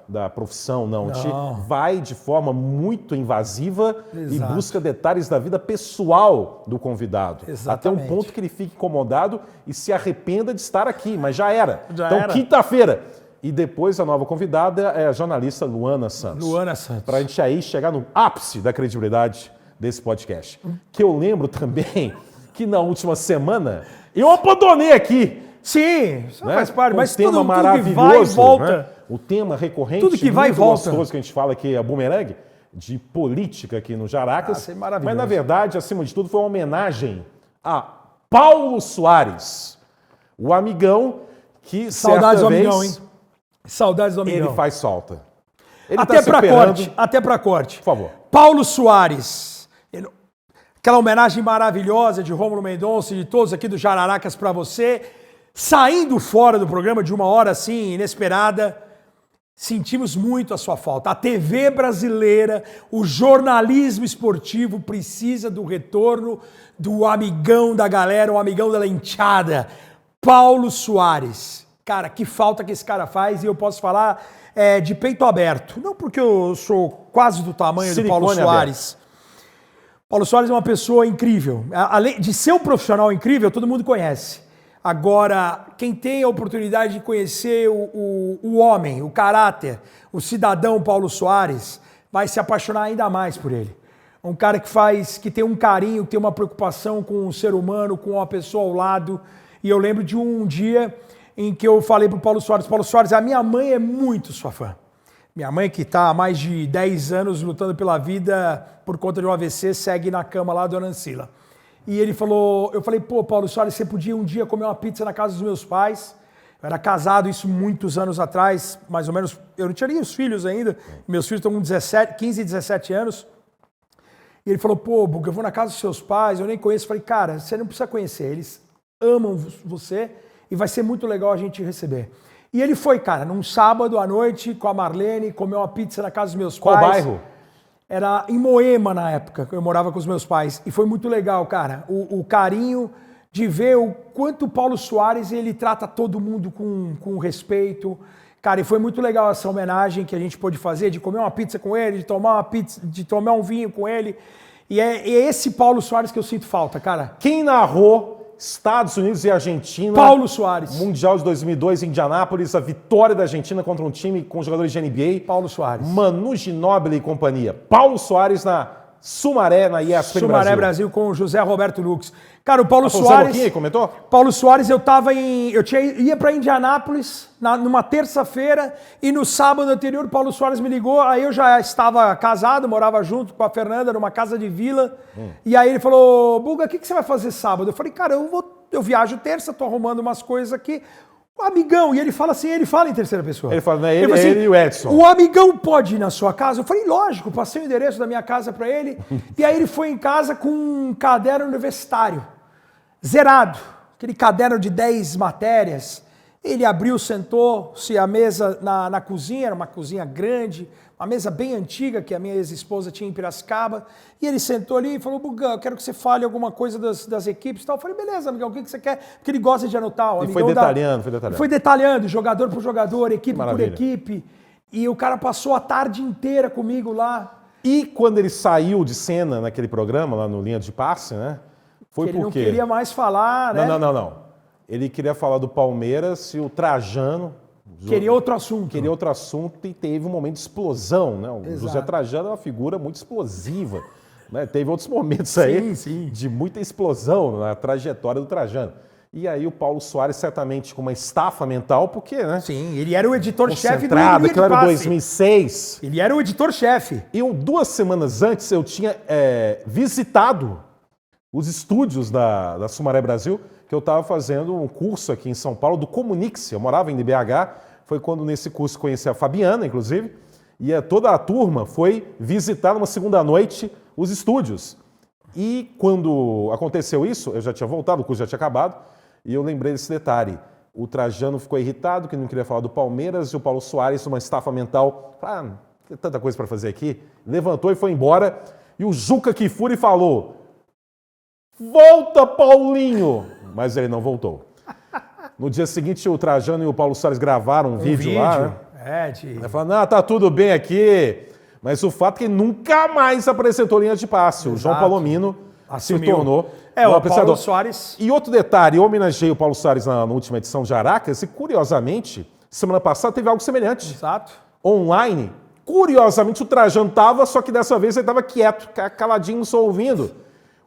da profissão, não. A gente vai de forma muito invasiva e busca detalhes da vida pessoal do convidado. Até um ponto que ele fique incomodado e se arrependa de estar aqui, mas já era. Quinta-feira. E depois a nova convidada é a jornalista Luana Santos. Para a gente aí chegar no ápice da credibilidade desse podcast. Que eu lembro também que na última semana eu abandonei aqui. Sim, isso faz parte, mas tudo que vai e volta. Né? O tema recorrente, tudo que vai e volta. Gostoso que a gente fala aqui é bumerangue, de política aqui no Jaracas. É maravilhoso. Mas na verdade, acima de tudo, foi uma homenagem a Paulo Soares, o amigão que saudades do amigão, hein? Saudades do amigão. Ele faz falta. Ele até para corte. Por favor. Paulo Soares. Aquela homenagem maravilhosa de Rômulo Mendonça e de todos aqui do Jararacas para você. Saindo fora do programa de uma hora assim, inesperada, sentimos muito a sua falta. A TV brasileira, o jornalismo esportivo precisa do retorno do amigão da galera, o amigão da lenteada, Paulo Soares. Cara, que falta que esse cara faz, e eu posso falar de peito aberto. Não porque eu sou quase do tamanho do Paulo Soares. Paulo Soares é uma pessoa incrível. Além de ser um profissional incrível, todo mundo conhece. Agora, quem tem a oportunidade de conhecer o homem, o caráter, o cidadão Paulo Soares, vai se apaixonar ainda mais por ele. Um cara que tem um carinho, que tem uma preocupação com o ser humano, com a pessoa ao lado. E eu lembro de um dia em que eu falei para o Paulo Soares, a minha mãe é muito sua fã. Minha mãe, que está há mais de 10 anos lutando pela vida por conta de um AVC, segue na cama lá, dona Ancila. E ele falou, eu falei, pô, Paulo Soares, você podia um dia comer uma pizza na casa dos meus pais? Eu era casado, isso muitos anos atrás, mais ou menos, eu não tinha nem os filhos ainda, meus filhos estão com 15 e 17 anos. E ele falou, pô, Buga, eu vou na casa dos seus pais, eu nem conheço. Eu falei, cara, você não precisa conhecer, eles amam você, e vai ser muito legal a gente receber. E ele foi, cara, num sábado à noite com a Marlene, comeu uma pizza na casa dos meus pais. Qual bairro? Era em Moema na época, que eu morava com os meus pais. E foi muito legal, cara, o carinho de ver o quanto o Paulo Soares, ele trata todo mundo com respeito. Cara, e foi muito legal essa homenagem que a gente pôde fazer, de comer uma pizza com ele, de tomar um vinho com ele. E é esse Paulo Soares que eu sinto falta, cara. Quem narrou Estados Unidos e Argentina. Paulo Soares. Mundial de 2002 em Indianápolis, a vitória da Argentina contra um time com jogadores de NBA. Paulo Soares. Manu Ginóbili e companhia. Paulo Soares na Sumaré, na ESPN Sumaré Brasil com o José Roberto Lux. Cara, o Paulo Soares... Zé Boquinha comentou? Paulo Soares, eu ia para Indianápolis numa terça-feira e no sábado anterior o Paulo Soares me ligou, aí eu já estava casado, morava junto com a Fernanda numa casa de vila, e aí ele falou, Buga, o que você vai fazer sábado? Eu falei, cara, eu viajo terça, tô arrumando umas coisas aqui, o amigão, e ele fala assim, ele fala em terceira pessoa. Ele fala, ele assim, ele e o Edson. O amigão pode ir na sua casa? Eu falei, lógico, passei o endereço da minha casa para ele, e aí ele foi em casa com um caderno universitário, zerado, aquele caderno de 10 matérias. Ele abriu, sentou-se à mesa na cozinha, era uma cozinha grande, uma mesa bem antiga que a minha ex-esposa tinha em Piracicaba, e ele sentou ali e falou, Buga, eu quero que você fale alguma coisa das equipes e tal. Eu falei, beleza, amigão, o que você quer? Porque ele gosta de anotar. E foi detalhando. Foi detalhando, jogador por jogador, equipe por equipe, e o cara passou a tarde inteira comigo lá. E quando ele saiu de cena naquele programa, lá no Linha de Passe, né? Foi porque ele não quê? queria mais falar, né? Não. Ele queria falar do Palmeiras e o Trajano... Queria outro assunto. Queria outro assunto e teve um momento de explosão, né? O Exato. José Trajano é uma figura muito explosiva, né? Teve outros momentos aí de muita explosão na trajetória do Trajano. E aí o Paulo Soares certamente com uma estafa mental, porque, né? Sim, ele era o editor-chefe do Linha de Passe. 2006. Ele era o editor-chefe. 2 semanas antes eu tinha visitado os estúdios da Sumaré Brasil, que eu estava fazendo um curso aqui em São Paulo do Comunix. Eu morava em BH, foi quando nesse curso conheci a Fabiana, inclusive, e toda a turma foi visitar numa segunda noite os estúdios. E quando aconteceu isso, eu já tinha voltado, o curso já tinha acabado, e eu lembrei desse detalhe. O Trajano ficou irritado, que não queria falar do Palmeiras, e o Paulo Soares, uma estafa mental, tem tanta coisa para fazer aqui, levantou e foi embora. E o Juca Kfouri falou: volta, Paulinho! Mas ele não voltou. No dia seguinte, o Trajano e o Paulo Soares gravaram um vídeo lá, né? Falando, não, tá tudo bem aqui. Mas o fato é que ele nunca mais apresentou linha de passe. O João Palomino se tornou o Paulo Soares. E outro detalhe, eu homenageei o Paulo Soares na última edição de Jaracas e, curiosamente, semana passada teve algo semelhante. Exato. Online. Curiosamente, o Trajano estava, só que dessa vez ele estava quieto, caladinho, só ouvindo.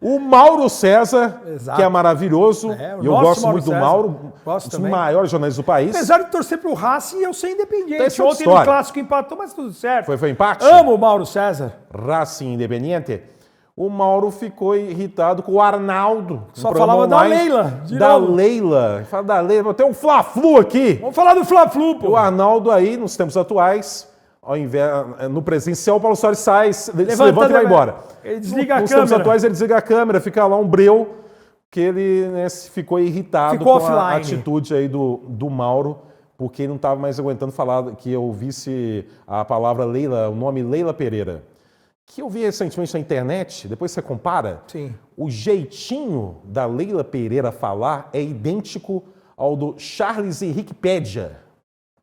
O Mauro César, exato, que é maravilhoso, e eu gosto muito do Mauro, um dos maiores jornalistas do país. Apesar de torcer pro Racing, eu sou independente. Então, ontem no Clássico empatou, mas tudo certo. Foi empate? Amo o Mauro César. Racing Independiente. O Mauro ficou irritado com o Arnaldo. Só falava da Leila. Da Leila. Fala da Leila. Tem um Fla-Flu aqui. Vamos falar do Fla-Flu, pô. O Arnaldo aí, nos tempos atuais, ao invés, no presencial, o Paulo Soares sai, se levanta e vai embora. Ele desliga a câmera. Nos tempos atuais, ele desliga a câmera, fica lá um breu, que ele ficou irritado com a atitude aí do Mauro, porque ele não estava mais aguentando falar que eu ouvisse a palavra Leila, o nome Leila Pereira. Que eu vi recentemente na internet, depois você compara, sim, o jeitinho da Leila Pereira falar é idêntico ao do Charles Henrique Pédia.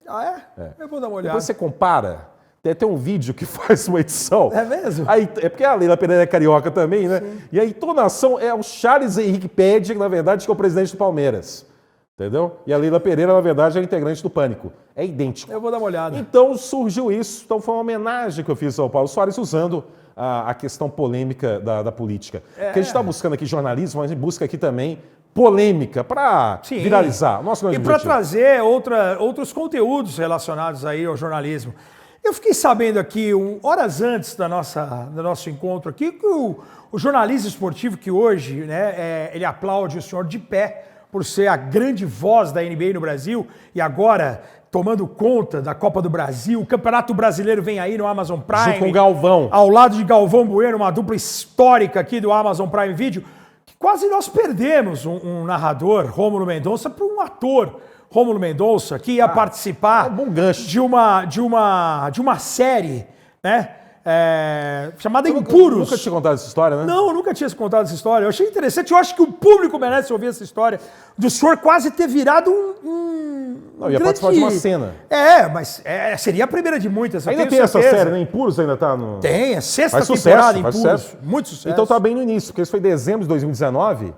Ah, é? Eu vou dar uma olhada. Depois você compara, tem até um vídeo que faz uma edição. É mesmo? Aí, é porque a Leila Pereira é carioca também, né? Sim. E a entonação é o Charles Henrique Pédia, que na verdade é o presidente do Palmeiras. Entendeu? E a Leila Pereira, na verdade, é integrante do Pânico. É idêntico. Eu vou dar uma olhada. Então surgiu isso. Então foi uma homenagem que eu fiz ao Paulo Soares usando a questão polêmica da política. Porque a gente está buscando aqui jornalismo, mas a gente busca aqui também polêmica para viralizar. E para trazer outros conteúdos relacionados aí ao jornalismo. Eu fiquei sabendo aqui, horas antes do nosso encontro aqui, que o jornalista esportivo que hoje, né, ele aplaude o senhor de pé por ser a grande voz da NBA no Brasil e agora tomando conta da Copa do Brasil. O Campeonato Brasileiro vem aí no Amazon Prime. Junto com o Galvão. Ao lado de Galvão Bueno, uma dupla histórica aqui do Amazon Prime Video. Que quase nós perdemos um narrador, Rômulo Mendonça, para um ator, Rômulo Mendonça, que ia participar bom gancho. de uma série, né? Chamada Impuros. Nunca tinha contado essa história, né? Não, eu nunca tinha contado essa história. Eu achei interessante. Eu acho que o público merece ouvir essa história do senhor quase ter virado Não, ia participar de uma cena. Mas seria a primeira de muitas. Ainda tem essa série, né? Impuros ainda tá no... Tem, é sexta temporada Impuros. Sucesso. Muito sucesso. Então tá bem no início, porque isso foi em dezembro de 2019.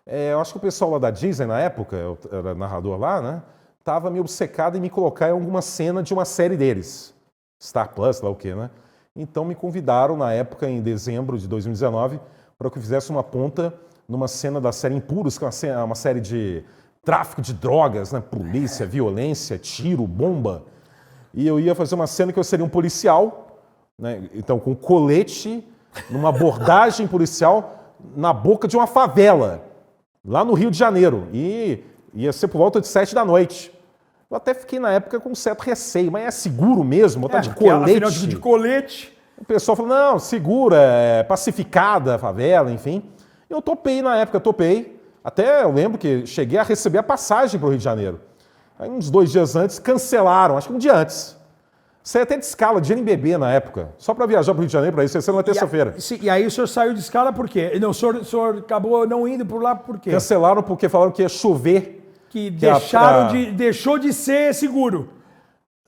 Eu acho que o pessoal lá da Disney, na época, eu era narrador lá, né? Tava meio obcecado em me colocar em alguma cena de uma série deles. Star Plus, lá o quê, né? Então me convidaram na época, em dezembro de 2019, para que eu fizesse uma ponta numa cena da série Impuros, que é uma série de tráfico de drogas, né? Polícia, violência, tiro, bomba. E eu ia fazer uma cena que eu seria um policial, né? Então com colete, numa abordagem policial na boca de uma favela, lá no Rio de Janeiro. E ia ser por volta de 7 da noite. Eu até fiquei na época com um certo receio, mas é seguro mesmo, botar de colete. Afinal, de colete. O pessoal falou, não, segura, é pacificada a favela, enfim. Eu topei na época, Até eu lembro que cheguei a receber a passagem para o Rio de Janeiro. Aí uns 2 dias antes, cancelaram, acho que um dia antes. Saí até de escala, de NBB na época, só para viajar para o Rio de Janeiro, para isso, ia ser na terça-feira. E aí o senhor saiu de escala por quê? Não, o senhor acabou não indo por lá por quê? Cancelaram porque falaram que ia chover. Deixou de ser seguro.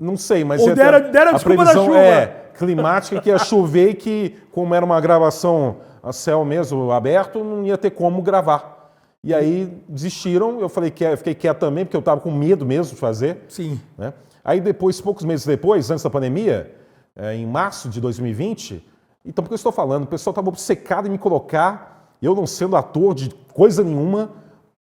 Não sei, mas... Ou deram a desculpa da chuva. Climática, que ia chover e que, como era uma gravação a céu mesmo, aberto, não ia ter como gravar. E aí desistiram, eu fiquei quieto também, porque eu estava com medo mesmo de fazer. Sim. Né? Aí depois, poucos meses depois, antes da pandemia, em março de 2020, então por que eu estou falando? O pessoal estava obcecado em me colocar, eu não sendo ator de coisa nenhuma,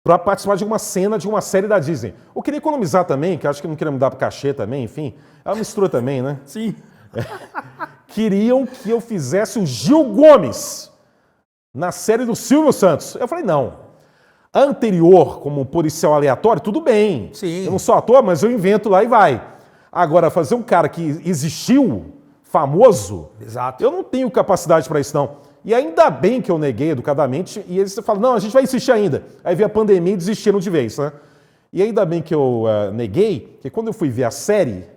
para participar de uma cena de uma série da Disney. Eu queria economizar também, que acho que não queria me dar cachê também, enfim. É uma mistura também, né? Sim. Queriam que eu fizesse o Gil Gomes na série do Silvio Santos. Eu falei, não. A anterior, como policial aleatório, tudo bem. Sim. Eu não sou ator, mas eu invento lá e vai. Agora, fazer um cara que existiu, famoso, exato, eu não tenho capacidade para isso, não. E ainda bem que eu neguei educadamente, e eles falam, não, a gente vai insistir ainda. Aí veio a pandemia e desistiram de vez, né? E ainda bem que eu neguei, porque quando eu fui ver a série,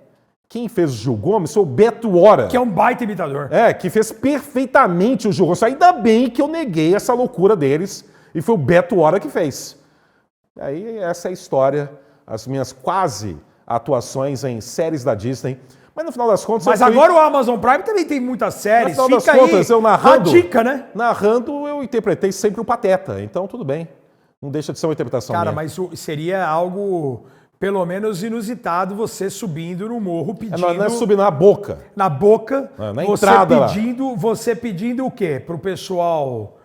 Quem fez o Gil Gomes foi o Beto Hora. Que é um baita imitador. Que fez perfeitamente o Gil Gomes. Ainda bem que eu neguei essa loucura deles e foi o Beto Hora que fez. Aí essa é a história, as minhas quase atuações em séries da Disney. Mas no final das contas... Mas agora o Amazon Prime também tem muitas séries. No final Fica das contas, aí eu narrando, a dica, né? Narrando, eu interpretei sempre o Pateta. Então tudo bem. Não deixa de ser uma interpretação Cara, minha. mas seria algo... Pelo menos inusitado, você subindo no morro pedindo... Não é subir na boca. Na boca, na entrada você pedindo o quê? Pro pessoal...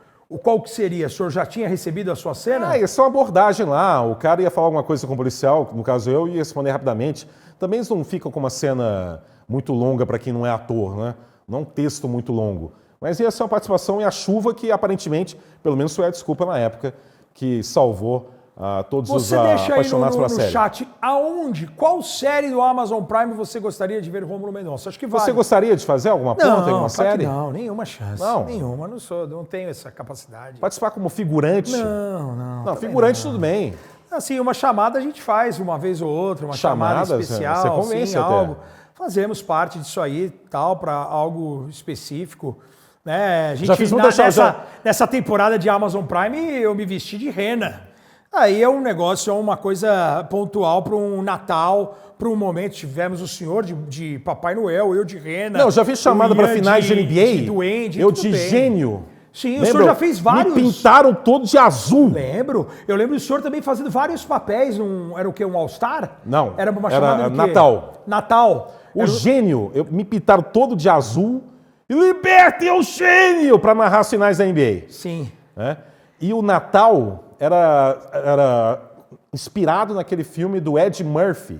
Qual que seria? O senhor já tinha recebido a sua cena? Isso é uma abordagem lá. O cara ia falar alguma coisa com o policial, no caso eu, ia responder rapidamente. Também eles não ficam com uma cena muito longa para quem não é ator, né? Não é um texto muito longo. Mas ia ser uma participação e a chuva que aparentemente, pelo menos foi a desculpa na época, que salvou todos os apaixonados pela série. Você deixa aí no chat, qual série do Amazon Prime você gostaria de ver Rômulo Mendonça? Acho que vale. Você gostaria de fazer alguma ponta, alguma série? Não, nenhuma chance. Não? Nenhuma, não tenho essa capacidade. Participar como figurante? Não, figurante tudo bem. Assim, uma chamada a gente faz uma vez ou outra, uma chamada especial, você convence assim, até. algo. Fazemos parte disso aí, tal, para algo específico. Né? A gente, já fiz muita nessa temporada de Amazon Prime, eu me vesti de rena. Aí é um negócio, é uma coisa pontual para um Natal, para um momento. Tivemos o senhor de Papai Noel, eu de rena. Não, já fiz chamada para finais de NBA. De duende, eu de gênio. Sim, lembra? O senhor já fez vários. Me pintaram todo de azul. Lembro. Eu lembro do senhor também fazendo vários papéis. Era o quê? Um All-Star? Não. Era uma chamada era de Natal. Natal. Gênio. Me pintaram todo de azul. E libertem o gênio para narrar os finais da NBA. Sim. E o Natal era inspirado naquele filme do Ed Murphy,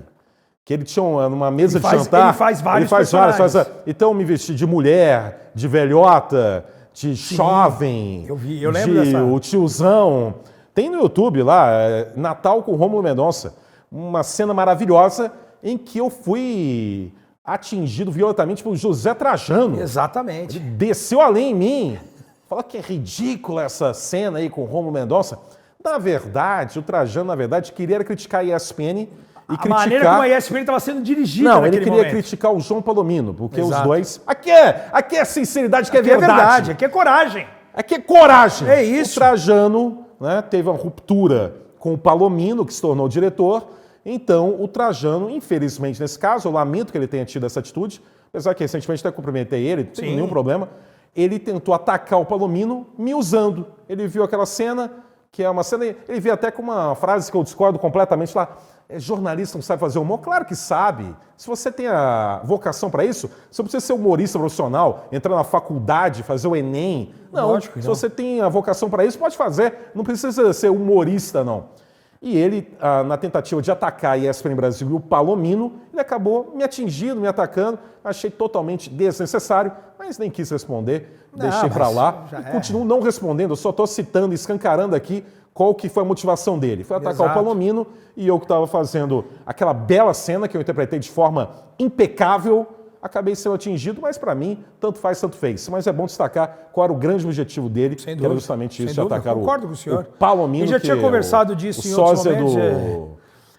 que ele tinha uma mesa de jantar. Ele faz vários personagens. Então eu me vesti de mulher, de velhota, de jovem. Eu lembro dessa. O tiozão. Tem no YouTube lá, Natal com Rômulo Mendonça. Uma cena maravilhosa em que eu fui atingido violentamente por José Trajano. Exatamente. Ele desceu além em mim. Fala que é ridícula essa cena aí com o Rômulo Mendonça. Na verdade, o Trajano, queria criticar a ESPN e criticar... maneira como a ESPN estava sendo dirigida Não, naquele ele queria momento. criticar o João Palomino, porque Exato. os dois... Aqui é sinceridade, que é verdade. Aqui é coragem. Aqui é coragem. É isso. O Trajano, né, teve uma ruptura com o Palomino, que se tornou diretor. Então, o Trajano, infelizmente nesse caso, eu lamento que ele tenha tido essa atitude, apesar que recentemente até cumprimentei ele, não tem nenhum problema. Ele tentou atacar o Palomino me usando. Ele viu aquela cena, que é uma cena... Ele veio até com uma frase que eu discordo completamente lá. Jornalista não sabe fazer humor? Claro que sabe. Se você tem a vocação para isso, você não precisa ser humorista profissional, entrar na faculdade, fazer o Enem. Não, lógico, se você tem a vocação para isso, pode fazer. Não precisa ser humorista, não. E ele, na tentativa de atacar a ESPN Brasil e o Palomino, ele acabou me atingindo, me atacando. Achei totalmente desnecessário, mas nem quis responder. Deixei para lá e continuo não respondendo. Eu só estou citando, escancarando aqui qual que foi a motivação dele. Foi atacar o Palomino e eu que estava fazendo aquela bela cena que eu interpretei de forma impecável, acabei sendo atingido, mas para mim, tanto faz, tanto fez. Mas é bom destacar qual era o grande objetivo dele, que era justamente isso, de atacar concordo com o senhor. O Palomino, eu já tinha conversado disso em outros momentos.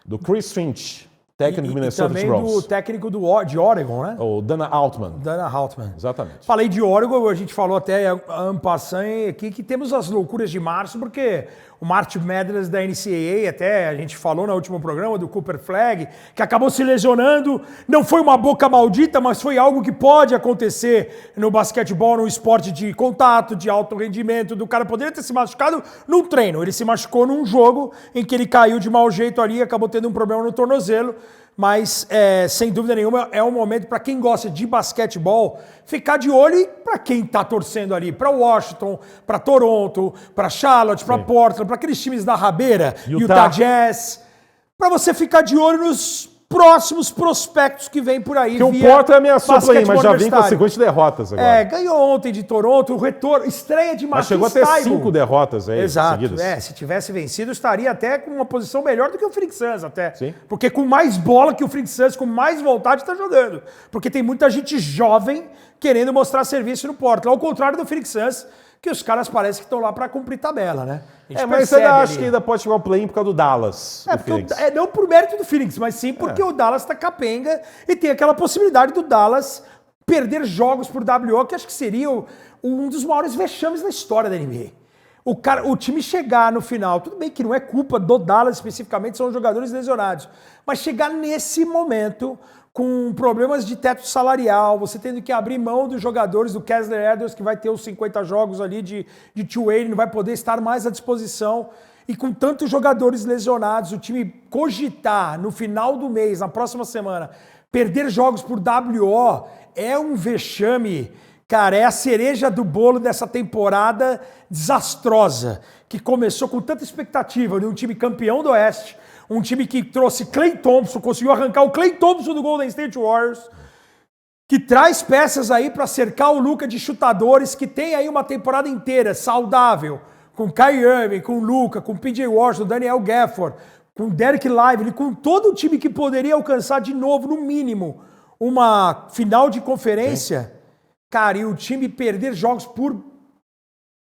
Do Chris Finch, técnico do Minnesota Timberwolves. Timberwolves. Do técnico de Oregon, né? O Dana Altman. Dana Altman. Exatamente. Falei de Oregon, a gente falou até en passant aqui que temos as loucuras de março, porque o March Madness da NCAA, até a gente falou no último programa do Cooper Flag, que acabou se lesionando. Não foi uma boca maldita, mas foi algo que pode acontecer no basquetebol, no esporte de contato, de alto rendimento, do cara poderia ter se machucado num treino. Ele se machucou num jogo em que ele caiu de mau jeito ali, acabou tendo um problema no tornozelo. Mas, sem dúvida nenhuma, é um momento para quem gosta de basquetebol ficar de olho e para quem está torcendo ali, para Washington, para Toronto, para Charlotte, para Portland, para aqueles times da rabeira, Utah Jazz, para você ficar de olho nos próximos prospectos que vem por aí. Que o Portland ameaçou por aí, mas já vem com a sequência de derrotas agora. Ganhou ontem de Toronto, o retorno, estreia de Matisse Mas chegou a ter 5 derrotas aí seguidas. Se tivesse vencido, estaria até com uma posição melhor do que o Phoenix Suns até. Sim. Porque com mais bola que o Phoenix Suns, com mais vontade, está jogando. Porque tem muita gente jovem querendo mostrar serviço no Portland. Ao contrário do Phoenix Suns, que os caras parecem que estão lá para cumprir tabela, né? Mas eu acho que ainda pode chegar o play-in por causa do Dallas. Não por mérito do Phoenix, mas sim porque o Dallas tá capenga e tem aquela possibilidade do Dallas perder jogos por WO, que acho que seria um dos maiores vexames da história da NBA. O time chegar no final, tudo bem que não é culpa do Dallas especificamente, são os jogadores lesionados, mas chegar nesse momento com problemas de teto salarial, você tendo que abrir mão dos jogadores, do Kessler Edwards, que vai ter os 50 jogos ali de two-way, ele não vai poder estar mais à disposição, e com tantos jogadores lesionados, o time cogitar no final do mês, na próxima semana, perder jogos por WO é um vexame. Cara, é a cereja do bolo dessa temporada desastrosa, que começou com tanta expectativa de um time campeão do Oeste, um time que trouxe Klay Thompson, conseguiu arrancar o Klay Thompson do Golden State Warriors, que traz peças aí para cercar o Luka de chutadores, que tem aí uma temporada inteira saudável, com Kyrie Irving, com Luka, com PJ Washington, Daniel Gafford, com Derek Lively, com todo o time que poderia alcançar de novo, no mínimo, uma final de conferência. Sim. Cara, e o time perder jogos por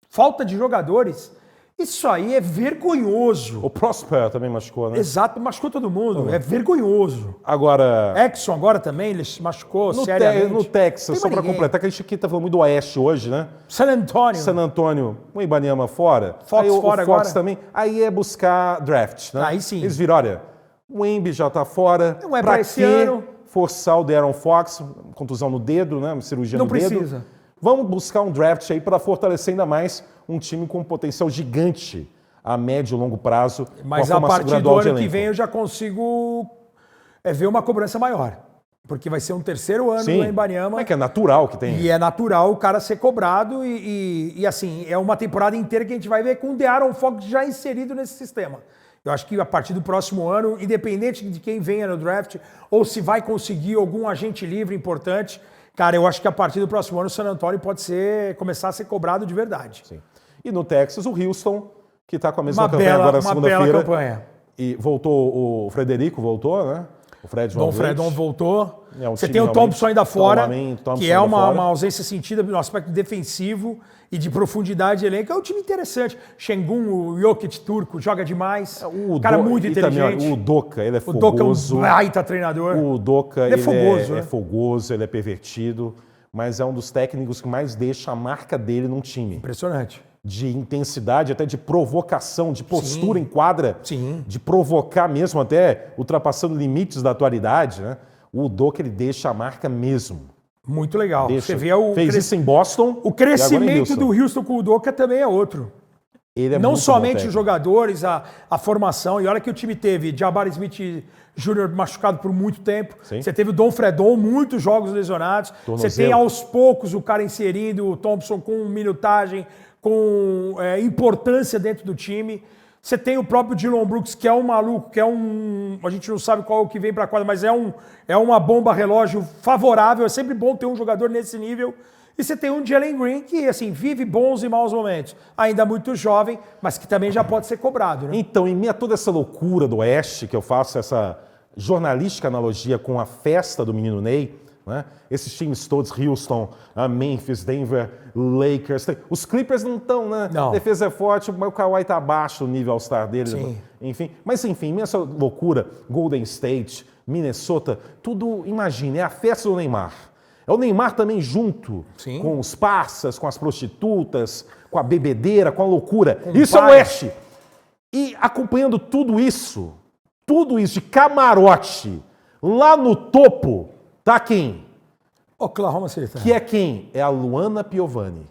falta de jogadores, isso aí é vergonhoso. O Prosper também machucou, né? Exato, machucou todo mundo. É vergonhoso. Agora... Exxon agora também, ele se machucou seriamente. No Texas, só para completar, que a gente aqui tá falando muito do Oeste hoje, né? San Antonio. O Ibaniama fora. Fox aí, fora o Fox agora. Também. Aí é buscar draft, né? Aí sim. Eles viram, olha, o Embi já tá fora. Não é pra esse ano. Forçar o De'Aaron Fox, contusão no dedo, né? Cirurgia no dedo. Não precisa. Vamos buscar um draft aí para fortalecer ainda mais um time com um potencial gigante a médio e longo prazo. Mas a partir do ano que vem eu já consigo ver uma cobrança maior. Porque vai ser um terceiro ano no Ibaniama. É que é natural que tem. E é natural o cara ser cobrado e assim, é uma temporada inteira que a gente vai ver com o De'Aaron Fox já inserido nesse sistema. Eu acho que a partir do próximo ano, independente de quem venha no draft, ou se vai conseguir algum agente livre importante, cara, eu acho que a partir do próximo ano o San Antonio pode começar a ser cobrado de verdade. Sim. E no Texas, o Houston, que está com a mesma campanha agora na segunda-feira. Uma bela campanha. E voltou, o Frederico voltou, né? O Fred Dom Fredon voltou. Um você tem o Thompson ainda fora, que é uma ausência sentida no aspecto defensivo e de profundidade de elenco. É um time interessante. Şengün, o Jokic turco, joga demais. Cara muito inteligente. Também, o Doka, ele é fogoso. O Doka é um baita treinador. O Doka, ele é fogoso, né? É fogoso, ele é pervertido, mas é um dos técnicos que mais deixa a marca dele num time. Impressionante. De intensidade, até de provocação, de postura em quadra, de provocar mesmo, até ultrapassando limites da atualidade, né? O Doka, ele deixa a marca mesmo. Muito legal. Deixa. Você vê Fez isso em Boston. O crescimento do Houston com o Doka também é outro. Ele é não muito somente os jogadores, a formação. E olha que o time teve Jabari Smith Jr. machucado por muito tempo. Sim. Você teve o Dom Fredon, muitos jogos lesionados. Tornozelo. Você tem aos poucos o cara inserindo o Thompson com minutagem, com importância dentro do time. Você tem o próprio Dillon Brooks, que é um maluco, que é um... A gente não sabe qual é o que vem para a quadra, mas é uma bomba relógio favorável. É sempre bom ter um jogador nesse nível. E você tem um Jalen Green que, assim, vive bons e maus momentos. Ainda muito jovem, mas que também já pode ser cobrado, né? Então, em meio a toda essa loucura do Oeste, que eu faço essa jornalística analogia com a festa do menino Ney, né? Esses times todos, Houston, Memphis, Denver, Lakers, os Clippers não estão, né? Não. A defesa é forte, mas o Kawhi está abaixo do nível All-Star dele. Sim. Enfim, mas enfim, essa loucura, Golden State, Minnesota, tudo, imagine, é a festa do Neymar. É o Neymar também junto com os parças, com as prostitutas, com a bebedeira, com a loucura. Isso é o Oeste. E acompanhando tudo isso de camarote, lá no topo, tá quem? Oklahoma City. Que é quem? É a Luana Piovani.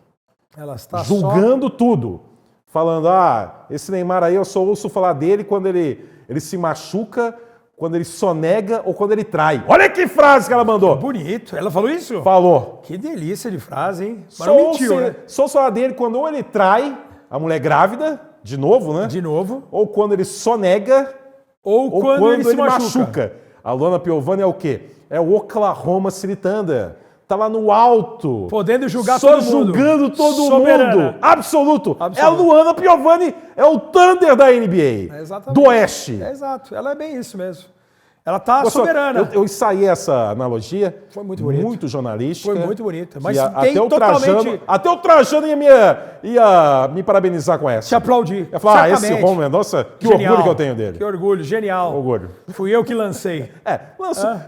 Ela está julgando tudo. Falando, esse Neymar aí eu só ouço falar dele quando ele se machuca, quando ele sonega ou quando ele trai. Olha que frase que ela mandou. Bonito. Ela falou isso? Falou. Que delícia de frase, hein? Mas não mentiu, né? Só falar dele quando ou ele trai a mulher grávida, de novo, né? De novo. Ou quando ele sonega, ou quando ele se machuca. A Luana Piovani é o quê? É o Oklahoma City Thunder. Tá lá no alto. Podendo julgar todo mundo. Só julgando todo Soberana. mundo. Absoluto. É a Luana Piovani, é o Thunder da NBA. Exatamente. Do Oeste. Exato. Ela é bem isso mesmo. Ela tá soberana. Eu ensaiei essa analogia. Foi muito bonito. Muito jornalística. Foi muito bonita. Mas até o Trajano ia me parabenizar com essa. Te aplaudir. Ia falar, esse Romulo Mendonça, que Genial. orgulho que eu tenho dele. Que orgulho, genial. Orgulho. Fui eu que lancei.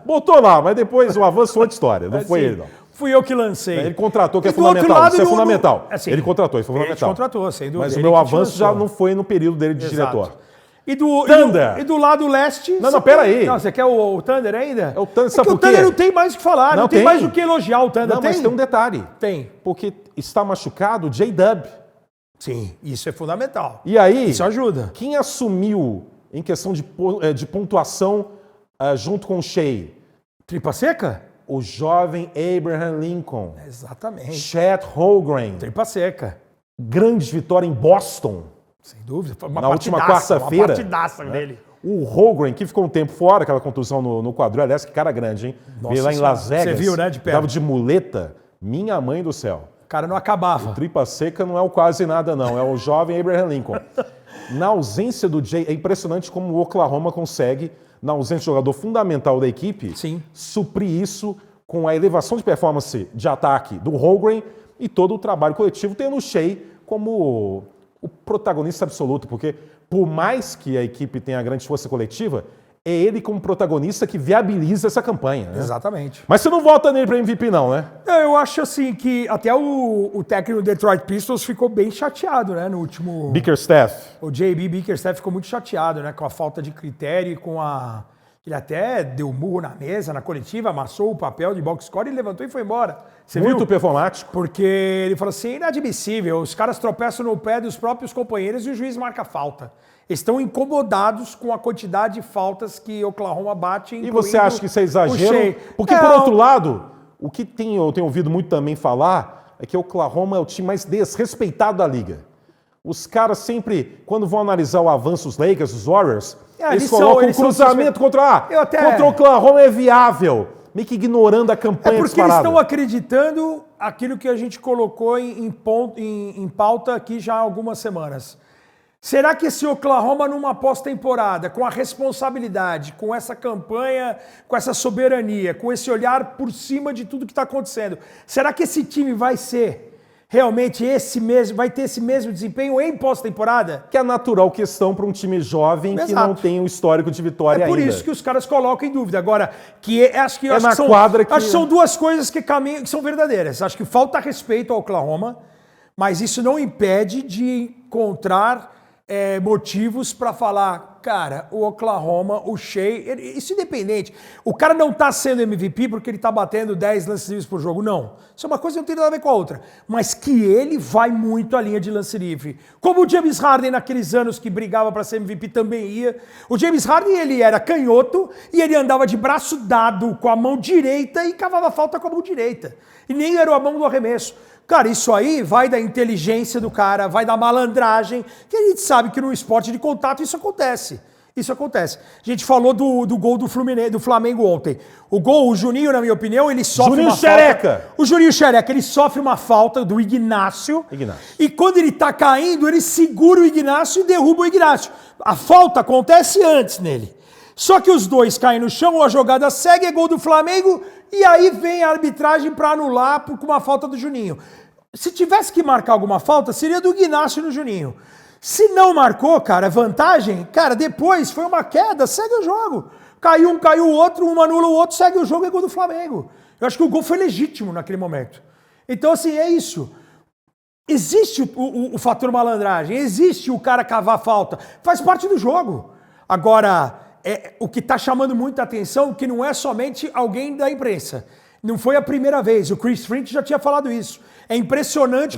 Botou lá, mas depois o avanço foi outra história. Não foi ele, não. Fui eu que lancei. Ele contratou, que é do outro fundamental. lado, Isso é fundamental. assim, ele contratou, isso é fundamental. Ele contratou, sem dúvida. Mas o Ele meu que avanço te já lançou. não foi no período dele de Exato. diretor. E do lado leste... Não, peraí. Não, você quer o Thunder ainda? É o Thunder, sabe que por o Thunder quê? não tem mais o que falar, não tem mais o que elogiar o Thunder. Não, mas tem um detalhe. Tem. Porque está machucado o J-Dub. Sim, isso é fundamental. E aí, Isso ajuda. quem assumiu em questão de pontuação junto com o Shea? Tripa seca? O jovem Abraham Lincoln. Exatamente. Chet Holmgren. Tripa seca. Grande vitória em Boston. Sem dúvida. Foi uma Na última partidaça, quarta-feira. Uma partidaça dele. O Holmgren, que ficou um tempo fora, aquela contusão no quadril. Aliás, que cara grande, hein? Nossa Veio lá em Senhora. Las Vegas. Você viu, né, de perto. Tava de muleta. Minha mãe do céu. O cara não acabava. Tripa seca não é o quase nada, não. É o jovem Abraham Lincoln. Na ausência do Jay, é impressionante como o Oklahoma consegue, na ausência de jogador fundamental da equipe, Sim. suprir isso com a elevação de performance de ataque do Holmgren e todo o trabalho coletivo, tendo o Shea como o protagonista absoluto, porque por mais que a equipe tenha grande força coletiva, é ele como protagonista que viabiliza essa campanha. Né? Exatamente. Mas você não vota nele para MVP não, né? Eu acho assim que até o técnico do Detroit Pistons ficou bem chateado, né, no último... Bickerstaff. O JB Bickerstaff ficou muito chateado, né, com a falta de critério e com a... Ele até deu murro na mesa, na coletiva, amassou o papel de box score e levantou e foi embora. Você Muito viu? performático. Porque ele falou assim, inadmissível, os caras tropeçam no pé dos próprios companheiros e o juiz marca falta. Estão incomodados com a quantidade de faltas que Oklahoma bate. E você acha que isso é exagero? Porque, por outro lado, o que eu tenho ouvido muito também falar é que Oklahoma é o time mais desrespeitado da liga. Os caras sempre, quando vão analisar o avanço dos Lakers, dos Warriors, eles colocam um cruzamento contra o Oklahoma é viável, meio que ignorando a campanha porque disparada. eles estão acreditando aquilo que a gente colocou em pauta aqui já há algumas semanas. Será que esse Oklahoma numa pós-temporada, com a responsabilidade, com essa campanha, com essa soberania, com esse olhar por cima de tudo que está acontecendo, será que esse time vai ser realmente vai ter esse mesmo desempenho em pós-temporada? Que é a natural questão para um time jovem que não tem um histórico de vitória ainda. É por isso que os caras colocam em dúvida. Agora, acho que são duas coisas que são verdadeiras. Acho que falta respeito ao Oklahoma, mas isso não impede de encontrar motivos para falar, cara, o Oklahoma, o Shea, isso independente. O cara não tá sendo MVP porque ele tá batendo 10 lances livres por jogo, não. Isso é uma coisa que não tem nada a ver com a outra. Mas que ele vai muito à linha de lance livre. Como o James Harden naqueles anos que brigava para ser MVP também ia. O James Harden, ele era canhoto e ele andava de braço dado com a mão direita e cavava falta com a mão direita. E nem era a mão do arremesso. Cara, isso aí vai da inteligência do cara, vai da malandragem, que a gente sabe que no esporte de contato isso acontece. Isso acontece. A gente falou do gol do Flamengo ontem. O Juninho, na minha opinião, ele sofre uma falta. O Juninho Xereca, ele sofre uma falta do Ignácio. E quando ele tá caindo, ele segura o Ignácio e derruba o Ignácio. A falta acontece antes nele. Só que os dois caem no chão, a jogada segue, é gol do Flamengo, e aí vem a arbitragem para anular com uma falta do Juninho. Se tivesse que marcar alguma falta, seria do Ignácio no Juninho. Se não marcou, cara, vantagem, cara, depois foi uma queda, segue o jogo. Caiu um, caiu o outro, um anula o outro, segue o jogo, é gol do Flamengo. Eu acho que o gol foi legítimo naquele momento. Então, assim, é isso. Existe o fator malandragem, existe o cara cavar falta, faz parte do jogo. Agora... o que está chamando muita atenção que não é somente alguém da imprensa. Não foi a primeira vez. O Chris Frink já tinha falado isso. É impressionante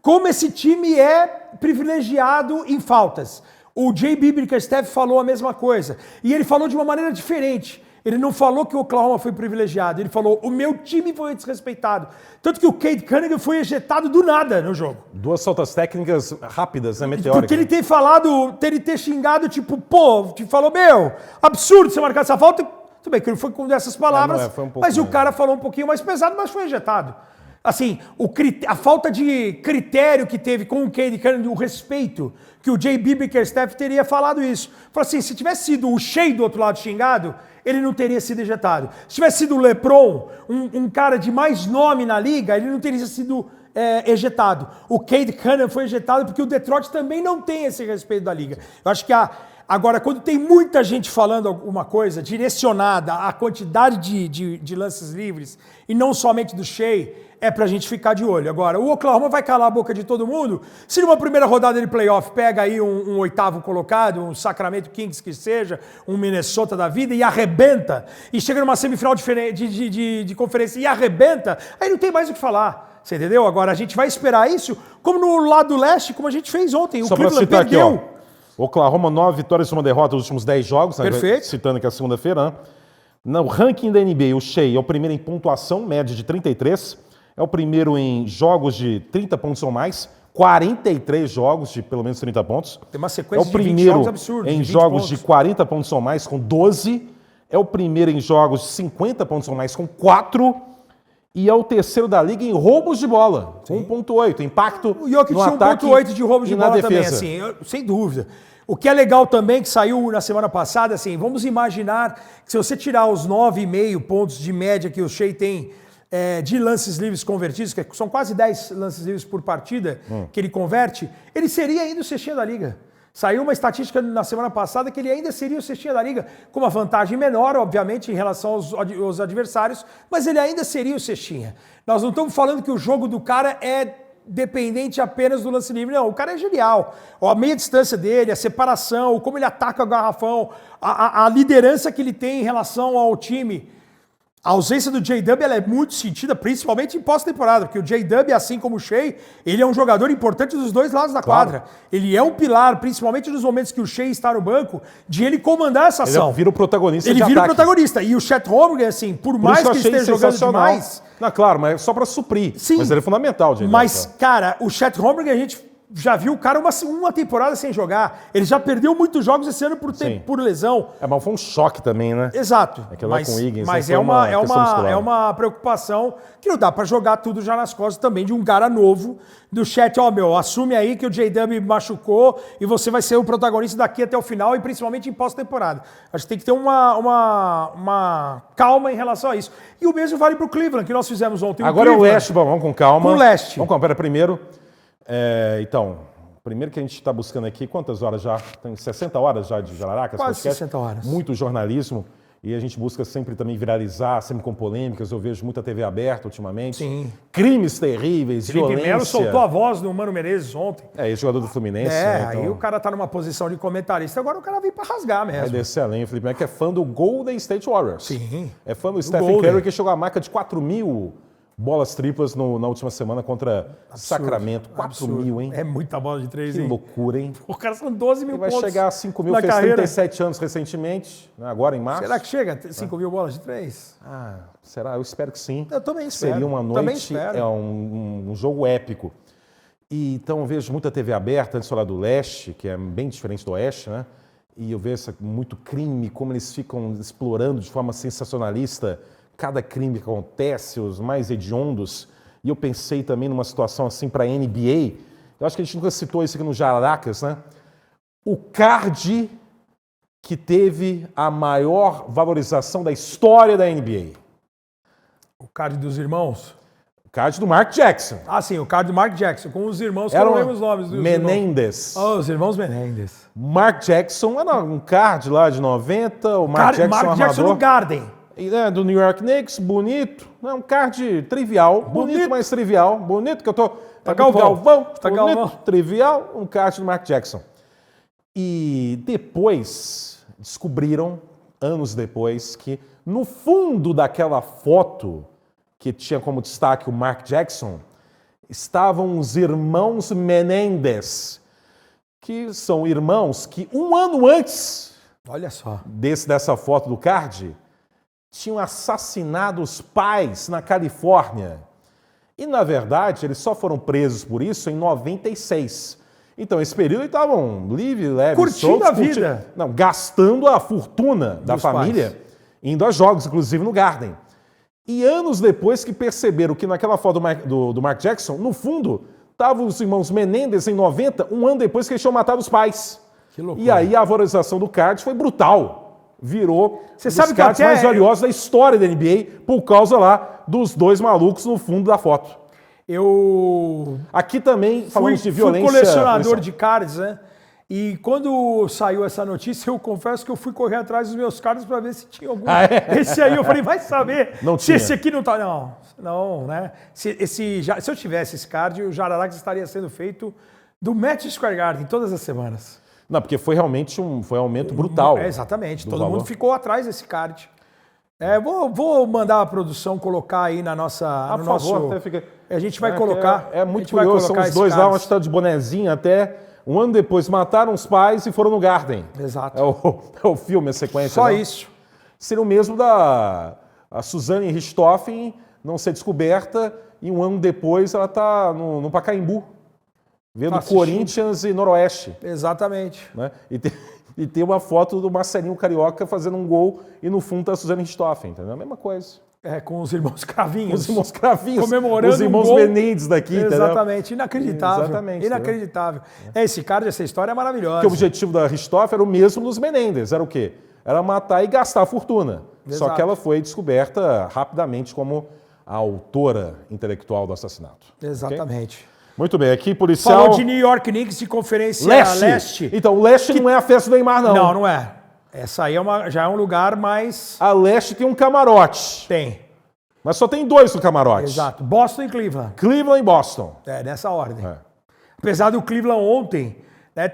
como esse time é privilegiado em faltas. O J.B. Bickerstaff falou a mesma coisa. E ele falou de uma maneira diferente. Ele não falou que o Oklahoma foi privilegiado. Ele falou, o meu time foi desrespeitado. Tanto que o Cade Cunningham foi ejetado do nada no jogo. 2 faltas técnicas rápidas, né, meteóricas. Porque ele ter xingado, tipo, falou, absurdo você marcar essa falta. Tudo bem que ele foi com dessas palavras, foi um pouco mas o cara falou um pouquinho mais pesado, mas foi ejetado. Assim, a falta de critério que teve com o Cade Cunningham, o respeito, que o J.B. Bickerstaff teria falado isso. Falou assim, se tivesse sido o Shea do outro lado xingado, ele não teria sido ejetado. Se tivesse sido o LeBron, um cara de mais nome na liga, ele não teria sido ejetado. O Cade Cunningham foi ejetado porque o Detroit também não tem esse respeito da liga. Eu acho que agora, quando tem muita gente falando alguma coisa direcionada à quantidade de lances livres, e não somente do Shea, é pra gente ficar de olho. Agora, o Oklahoma vai calar a boca de todo mundo. Se numa primeira rodada de playoff pega aí um oitavo colocado, um Sacramento Kings que seja, um Minnesota da vida e arrebenta, e chega numa semifinal de conferência e arrebenta, aí não tem mais o que falar. Você entendeu? Agora, a gente vai esperar isso, como no lado leste, como a gente fez ontem. Só o Cleveland perdeu. Aqui, Oklahoma, 9 vitórias e 1 derrota nos últimos 10 jogos. Perfeito. Citando aqui a segunda-feira. Né? No ranking da NBA, o Shea é o primeiro em pontuação, média de 33. É o primeiro em jogos de 30 pontos ou mais. 43 jogos de pelo menos 30 pontos. Tem uma sequência de 20 jogos absurdos. É o primeiro em jogos de 40 pontos ou mais, com 12. É o primeiro em jogos de 50 pontos ou mais, com 4. E é o terceiro da liga em roubos de bola, 1.8. Impacto o Jokic no ataque 1.8 de roubos de bola defesa. Também, assim, sem dúvida. O que é legal também, que saiu na semana passada, assim, vamos imaginar que se você tirar os 9,5 pontos de média que o Shea tem de lances livres convertidos, que são quase 10 lances livres por partida que ele converte, ele seria ainda o cestinha da liga. Saiu uma estatística na semana passada que ele ainda seria o cestinha da liga, com uma vantagem menor, obviamente, em relação aos adversários, mas ele ainda seria o cestinha. Nós não estamos falando que o jogo do cara é dependente apenas do lance livre, não. O cara é genial. A meia distância dele, a separação, como ele ataca o garrafão, a liderança que ele tem em relação ao time. A ausência do J-Dub ela é muito sentida, principalmente em pós-temporada, porque o J-Dub, assim como o Shea, ele é um jogador importante dos dois lados da quadra. Ele é um pilar, principalmente nos momentos que o Shea está no banco, de ele comandar essa ação. Ele vira o protagonista Ele vira o protagonista. E o Chet Holmgren, assim, por mais que esteja jogando demais... Não, claro, mas é só para suprir. Sim, mas ele é fundamental, J-Dub. Mas, cara, o Chet Holmgren, a gente já viu o cara uma temporada sem jogar. Ele já perdeu muitos jogos esse ano por lesão. Mas foi um choque também, né? Exato. Aquela com o Higgins. Mas é uma preocupação que não dá pra jogar tudo já nas costas também de um cara novo do Chet. Assume aí que o J-Dub machucou e você vai ser o protagonista daqui até o final e principalmente em pós-temporada. Acho que tem que ter uma calma em relação a isso. E o mesmo vale pro Cleveland, que nós fizemos ontem. Agora é o Leste, vamos com calma. Com o Leste. Vamos com calma. Pera, primeiro... então, primeiro que a gente está buscando aqui, quantas horas já? Tem 60 horas já de Jararacas? Quase 60 horas. Muito jornalismo. E a gente busca sempre também viralizar, sempre com polêmicas. Eu vejo muita TV aberta ultimamente. Sim. Crimes terríveis, violência. Felipe Melo soltou a voz do Mano Menezes ontem. Ex-jogador do Fluminense. Né, então... aí o cara tá numa posição de comentarista, agora o cara vem pra rasgar mesmo. Vai descer além. O Felipe Melo que é fã do Golden State Warriors. Sim. É fã do Stephen Curry, que chegou à marca de 4.000 bolas triplas na última semana contra Sacramento. 4.000, hein? É muita bola de 3, hein? Que loucura, hein? O cara são 12 mil pontos. Vai chegar a 5.000, fez carreira. 37 anos recentemente, né? Agora em março. Será que chega a 5.000 bolas de 3? Será? Eu espero que sim. Eu também espero. Seria uma noite, um jogo épico. E, então eu vejo muita TV aberta, antes de falar do leste, que é bem diferente do oeste, né? E eu vejo muito crime, como eles ficam explorando de forma sensacionalista cada crime que acontece, os mais hediondos. E eu pensei também numa situação assim para a NBA. Eu acho que a gente nunca citou isso aqui no Jararacas, né? O card que teve a maior valorização da história da NBA. O card dos irmãos? O card do Mark Jackson. Sim, o card do Mark Jackson, com os irmãos que eu não lembro os nomes. Menendez. Os irmãos Menendez. Mark Jackson era um card lá de 90, o Mark Jackson no Garden. Do New York Knicks, bonito. É um card trivial. Bonito, mas trivial. Bonito, que eu tô... Tá Galvão. Tá bonito, Galvão. Trivial, um card do Mark Jackson. E depois, descobriram, anos depois, que no fundo daquela foto, que tinha como destaque o Mark Jackson, estavam os irmãos Menendez, que são irmãos que um ano antes... Olha só. Dessa foto do card... tinham assassinado os pais na Califórnia. E, na verdade, eles só foram presos por isso em 96. Então, esse período eles estavam livres, leves, curtindo a vida. Gastando a fortuna da família, indo a jogos, inclusive no Garden. E anos depois que perceberam que naquela foto do Mark Jackson, no fundo, estavam os irmãos Menendez em 90, um ano depois que eles tinham matado os pais. Que loucura. E aí a valorização do card foi brutal. Virou Você sabe dos que cards até mais valiosos da história da NBA por causa lá dos dois malucos no fundo da foto. Eu Aqui também falamos de violência. fui colecionador policial. de cards, né? E quando saiu essa notícia, eu confesso que eu fui correr atrás dos meus cards para ver se tinha algum. Esse aí eu falei, vai saber Não se tinha. esse aqui não tá. Não, né? Se eu tivesse esse card, o Jararaca estaria sendo feito do Madison Square Garden todas as semanas. Não, porque foi realmente um aumento brutal. Exatamente, do todo valor. mundo ficou atrás desse card. Vou mandar a produção colocar aí na nossa. Por favor, até fica... A gente vai colocar. É a muito gente vai curioso, são colocar os dois esse lá, cards. onde está de bonezinho até. Um ano depois mataram os pais e foram no Garden. Exato. É o filme, a sequência. Só né? isso. Seria o mesmo da a Suzane Richthofen não ser descoberta e um ano depois ela está no Pacaembu, vendo Assistindo. Corinthians e Noroeste. Exatamente. Né? E tem uma foto do Marcelinho Carioca fazendo um gol e no fundo está a Suzane Richthofen, entendeu? A mesma coisa. Com os irmãos Cravinhos. Os irmãos Cravinhos, Comemorando os irmãos um gol. Menendez daqui, Exatamente, inacreditável. Exatamente, Inacreditável. Esse card, essa história é maravilhosa. Porque o objetivo da Richthofen era o mesmo dos Menendez, era o quê? Era matar e gastar a fortuna. Só Exato. que ela foi descoberta rapidamente como a autora intelectual do assassinato. Exatamente. Ok? Muito bem, aqui policial... Falou de New York Knicks de conferência leste. Então, o leste não é a festa do Neymar, não. Não é. Essa aí já é um lugar mais... A leste tem um camarote, Tem. mas só tem dois no camarote. Exato. Boston e Cleveland. Cleveland e Boston. Nessa ordem. É. Apesar do Cleveland ontem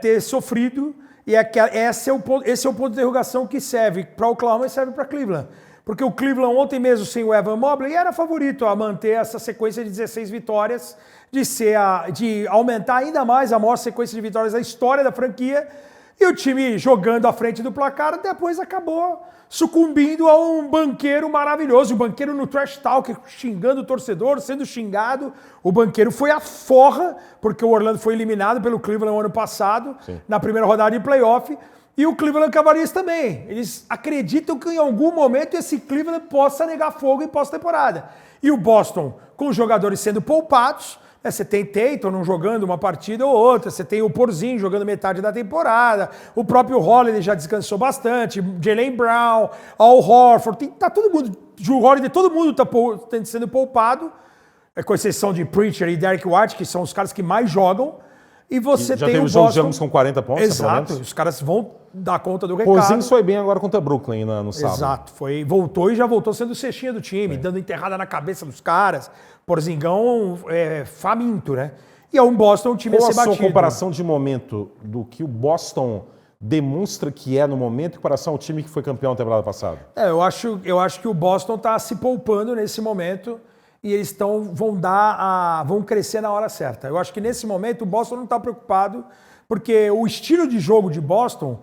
ter sofrido, e esse é o ponto de interrogação que serve para o Oklahoma e serve para Cleveland. Porque o Cleveland ontem mesmo sem o Evan Mobley era favorito a manter essa sequência de 16 vitórias, de aumentar ainda mais a maior sequência de vitórias da história da franquia. E o time jogando à frente do placar, depois acabou sucumbindo a um banqueiro maravilhoso. O banqueiro no trash talk, xingando o torcedor, sendo xingado. O banqueiro foi a forra, porque o Orlando foi eliminado pelo Cleveland no ano passado, na primeira rodada de playoff. E o Cleveland Cavaliers também. Eles acreditam que em algum momento esse Cleveland possa negar fogo em pós-temporada. E o Boston, com os jogadores sendo poupados, você tem Tatum não jogando uma partida ou outra, você tem o Porzingis jogando metade da temporada, o próprio Holiday já descansou bastante, Jaylen Brown, Al Horford, tá todo mundo, o Holiday, todo mundo tá sendo poupado, com exceção de Preacher e Derek White, que são os caras que mais jogam, e você Já tem teve o jogo Boston... de ambos com 40 pontos, Exato, pelo menos. os caras vão dar conta do recado. Porzingis foi bem agora contra Brooklyn no sábado. Exato, voltou e já voltou sendo cestinha do time, dando enterrada na cabeça dos caras. Porzingão faminto, né? E é um Boston, um time Qual a a ser sua batido. comparação de momento do que o Boston demonstra que é no momento em comparação ao time que foi campeão na temporada passada? Eu acho que o Boston está se poupando nesse momento e eles vão crescer na hora certa. Eu acho que nesse momento o Boston não está preocupado, porque o estilo de jogo de Boston,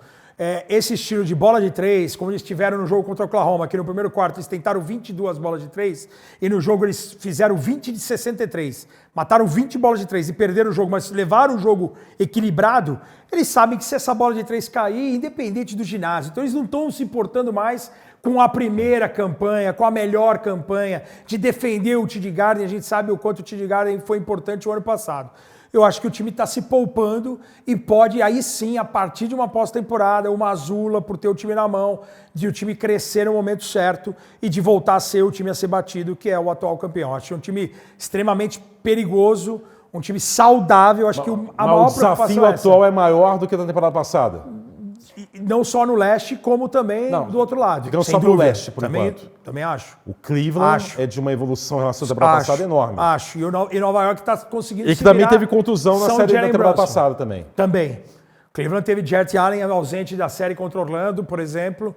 esse estilo de bola de três, como eles tiveram no jogo contra o Oklahoma, que no primeiro quarto eles tentaram 22 bolas de três, e no jogo eles fizeram 20 de 63, mataram 20 bolas de três e perderam o jogo, mas levaram o jogo equilibrado, eles sabem que se essa bola de três cair, independente do ginásio, então eles não estão se importando mais com a primeira campanha, com a melhor campanha, de defender o TD Garden. A gente sabe o quanto o TD Garden foi importante o ano passado. Eu acho que o time está se poupando e pode, aí sim, a partir de uma pós-temporada, uma azula por ter o time na mão, de o time crescer no momento certo e de voltar a ser o time a ser batido, que é o atual campeão. Acho que é um time extremamente perigoso, um time saudável. Acho que a maior o desafio atual é maior do que na temporada passada. Não só no leste, como também do outro lado. Ficamos só no leste, por enquanto. Também acho. O Cleveland é de uma evolução em relação à temporada passada enorme. Acho. E Nova York está conseguindo E que também teve contusão na série da temporada passada também. Também. Cleveland teve Jarrett Allen ausente da série contra Orlando, por exemplo.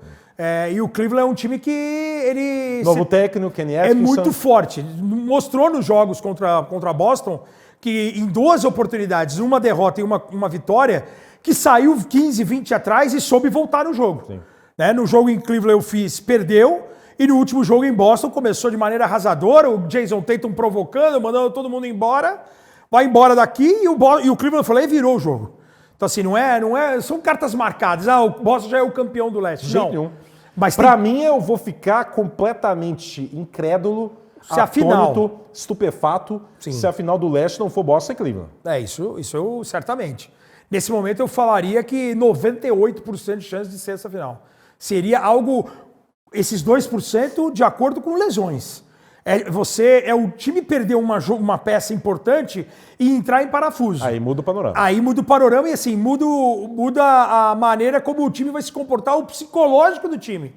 E o Cleveland é um time que ele... Novo técnico, Kenny Atkinson. É muito forte. Mostrou nos jogos contra Boston que em duas oportunidades, uma derrota e uma vitória, que saiu 15, 20 atrás e soube voltar no jogo. No jogo em Cleveland perdeu, e no último jogo em Boston começou de maneira arrasadora, o Jason Tatum provocando, mandando todo mundo embora, vai embora daqui, e o Cleveland falou e virou o jogo. Então assim, não é, são cartas marcadas, o Boston já é o campeão do leste. De jeito nenhum. Mas Para mim, eu vou ficar completamente incrédulo, se a final... atônito, estupefato, Sim. se a final do Leste não for Boston e Cleveland. Isso eu certamente. Nesse momento eu falaria que 98% de chance de ser essa final. Seria algo, esses 2% de acordo com lesões. O time perder uma peça importante e entrar em parafuso. Aí muda o panorama. Aí muda o panorama e assim, muda a maneira como o time vai se comportar, o psicológico do time.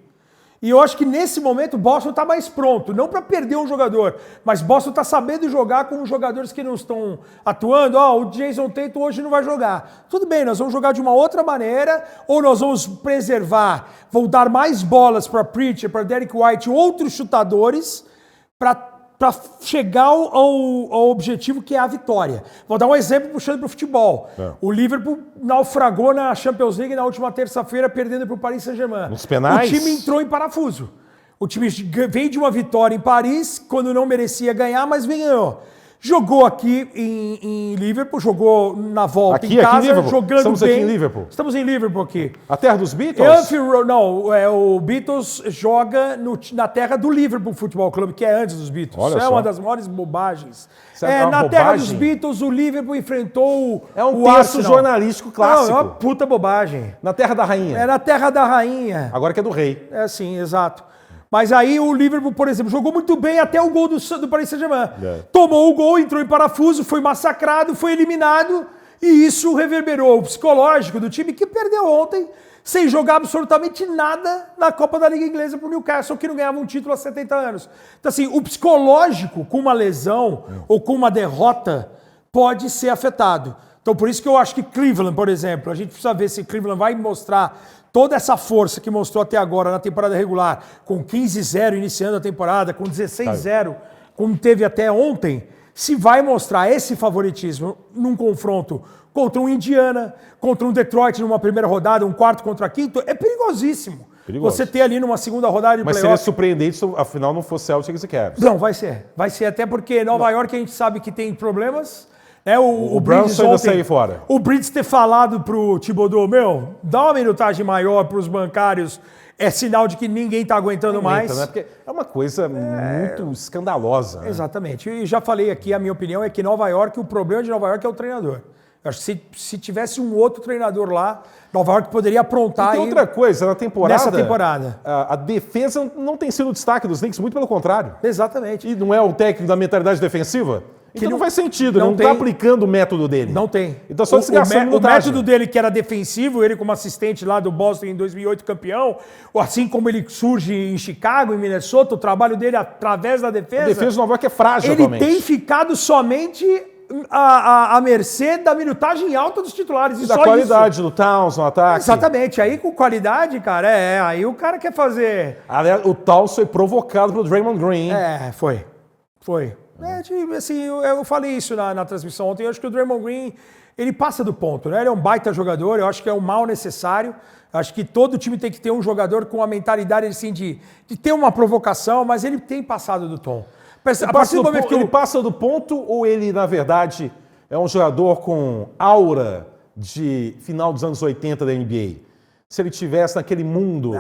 E eu acho que nesse momento o Boston está mais pronto, não para perder um jogador, mas Boston está sabendo jogar com os jogadores que não estão atuando. O Jason Tatum hoje não vai jogar. Tudo bem, nós vamos jogar de uma outra maneira, ou nós vamos preservar, vou dar mais bolas para Pritchard, para Derek White, outros chutadores, para chegar ao objetivo que é a vitória. Vou dar um exemplo puxando para o futebol. O Liverpool naufragou na Champions League na última terça-feira, perdendo para o Paris Saint-Germain. Nos penais? O time entrou em parafuso. O time veio de uma vitória em Paris, quando não merecia ganhar, mas ganhou. Jogou aqui em Liverpool, jogou na volta aqui, em casa, aqui em Liverpool. jogando Estamos bem. aqui em Liverpool. Estamos em Liverpool aqui. A terra dos Beatles? O Beatles joga na terra do Liverpool Futebol Clube, que é antes dos Beatles. Olha Isso é só. uma das maiores bobagens. É uma na terra bobagem? dos Beatles, o Liverpool enfrentou É um o texto Arsenal. jornalístico clássico. Não, é uma puta bobagem. Na terra da rainha. É na terra da rainha. Agora que é do rei. É assim, exato. Mas aí o Liverpool, por exemplo, jogou muito bem até o gol do Paris Saint-Germain. Tomou o gol, entrou em parafuso, foi massacrado, foi eliminado. E isso reverberou o psicológico do time que perdeu ontem, sem jogar absolutamente nada na Copa da Liga Inglesa para o Newcastle, que não ganhava um título há 70 anos. Então assim, o psicológico com uma lesão ou com uma derrota pode ser afetado. Então por isso que eu acho que Cleveland, por exemplo, a gente precisa ver se Cleveland vai mostrar toda essa força que mostrou até agora na temporada regular, com 15-0 iniciando a temporada, com 16-0, como teve até ontem, se vai mostrar esse favoritismo num confronto contra um Indiana, contra um Detroit numa primeira rodada, um quarto contra quinto, é perigosíssimo. Perigoso. Você ter ali numa segunda rodada de Mas playoff. seria surpreendente se afinal não fosse Celtics e Cavs. Não, vai ser. Vai ser até porque Nova York a gente sabe que tem problemas. O Brunson ainda saiu fora. O Brits ter falado pro Thibodeau, dá uma minutagem maior para os bancários, é sinal de que ninguém está aguentando mais. Né? Porque é uma coisa muito escandalosa. Né? Exatamente. E já falei aqui, a minha opinião é que Nova York, o problema de Nova York é o treinador. Eu acho que se tivesse um outro treinador lá, Nova York poderia aprontar. E tem outra coisa, na temporada. Nessa temporada. A defesa não tem sido o destaque dos Knicks, muito pelo contrário. Exatamente. E não é o técnico da mentalidade defensiva? Então não faz sentido, não não está aplicando o método dele. Não tem. Então só desgastando o método dele, que era defensivo, ele como assistente lá do Boston em 2008 campeão, assim como ele surge em Chicago, em Minnesota, o trabalho dele através da defesa. A defesa do Nova York é frágil ele atualmente. tem ficado somente à mercê da minutagem alta dos titulares. E da qualidade do Towns no ataque. Exatamente. Aí com qualidade, cara, aí o cara quer fazer... Aliás, o Towns foi provocado pelo Draymond Green. Foi. Assim, eu falei isso na transmissão ontem. Eu acho que o Draymond Green, ele passa do ponto, né? Ele é um baita jogador, eu acho que é um mal necessário. Eu acho que todo time tem que ter um jogador com a mentalidade assim, de ter uma provocação, mas ele tem passado do tom. A partir do momento que ele passa do ponto ou ele, na verdade, é um jogador com aura de final dos anos 80 da NBA? Se ele tivesse naquele mundo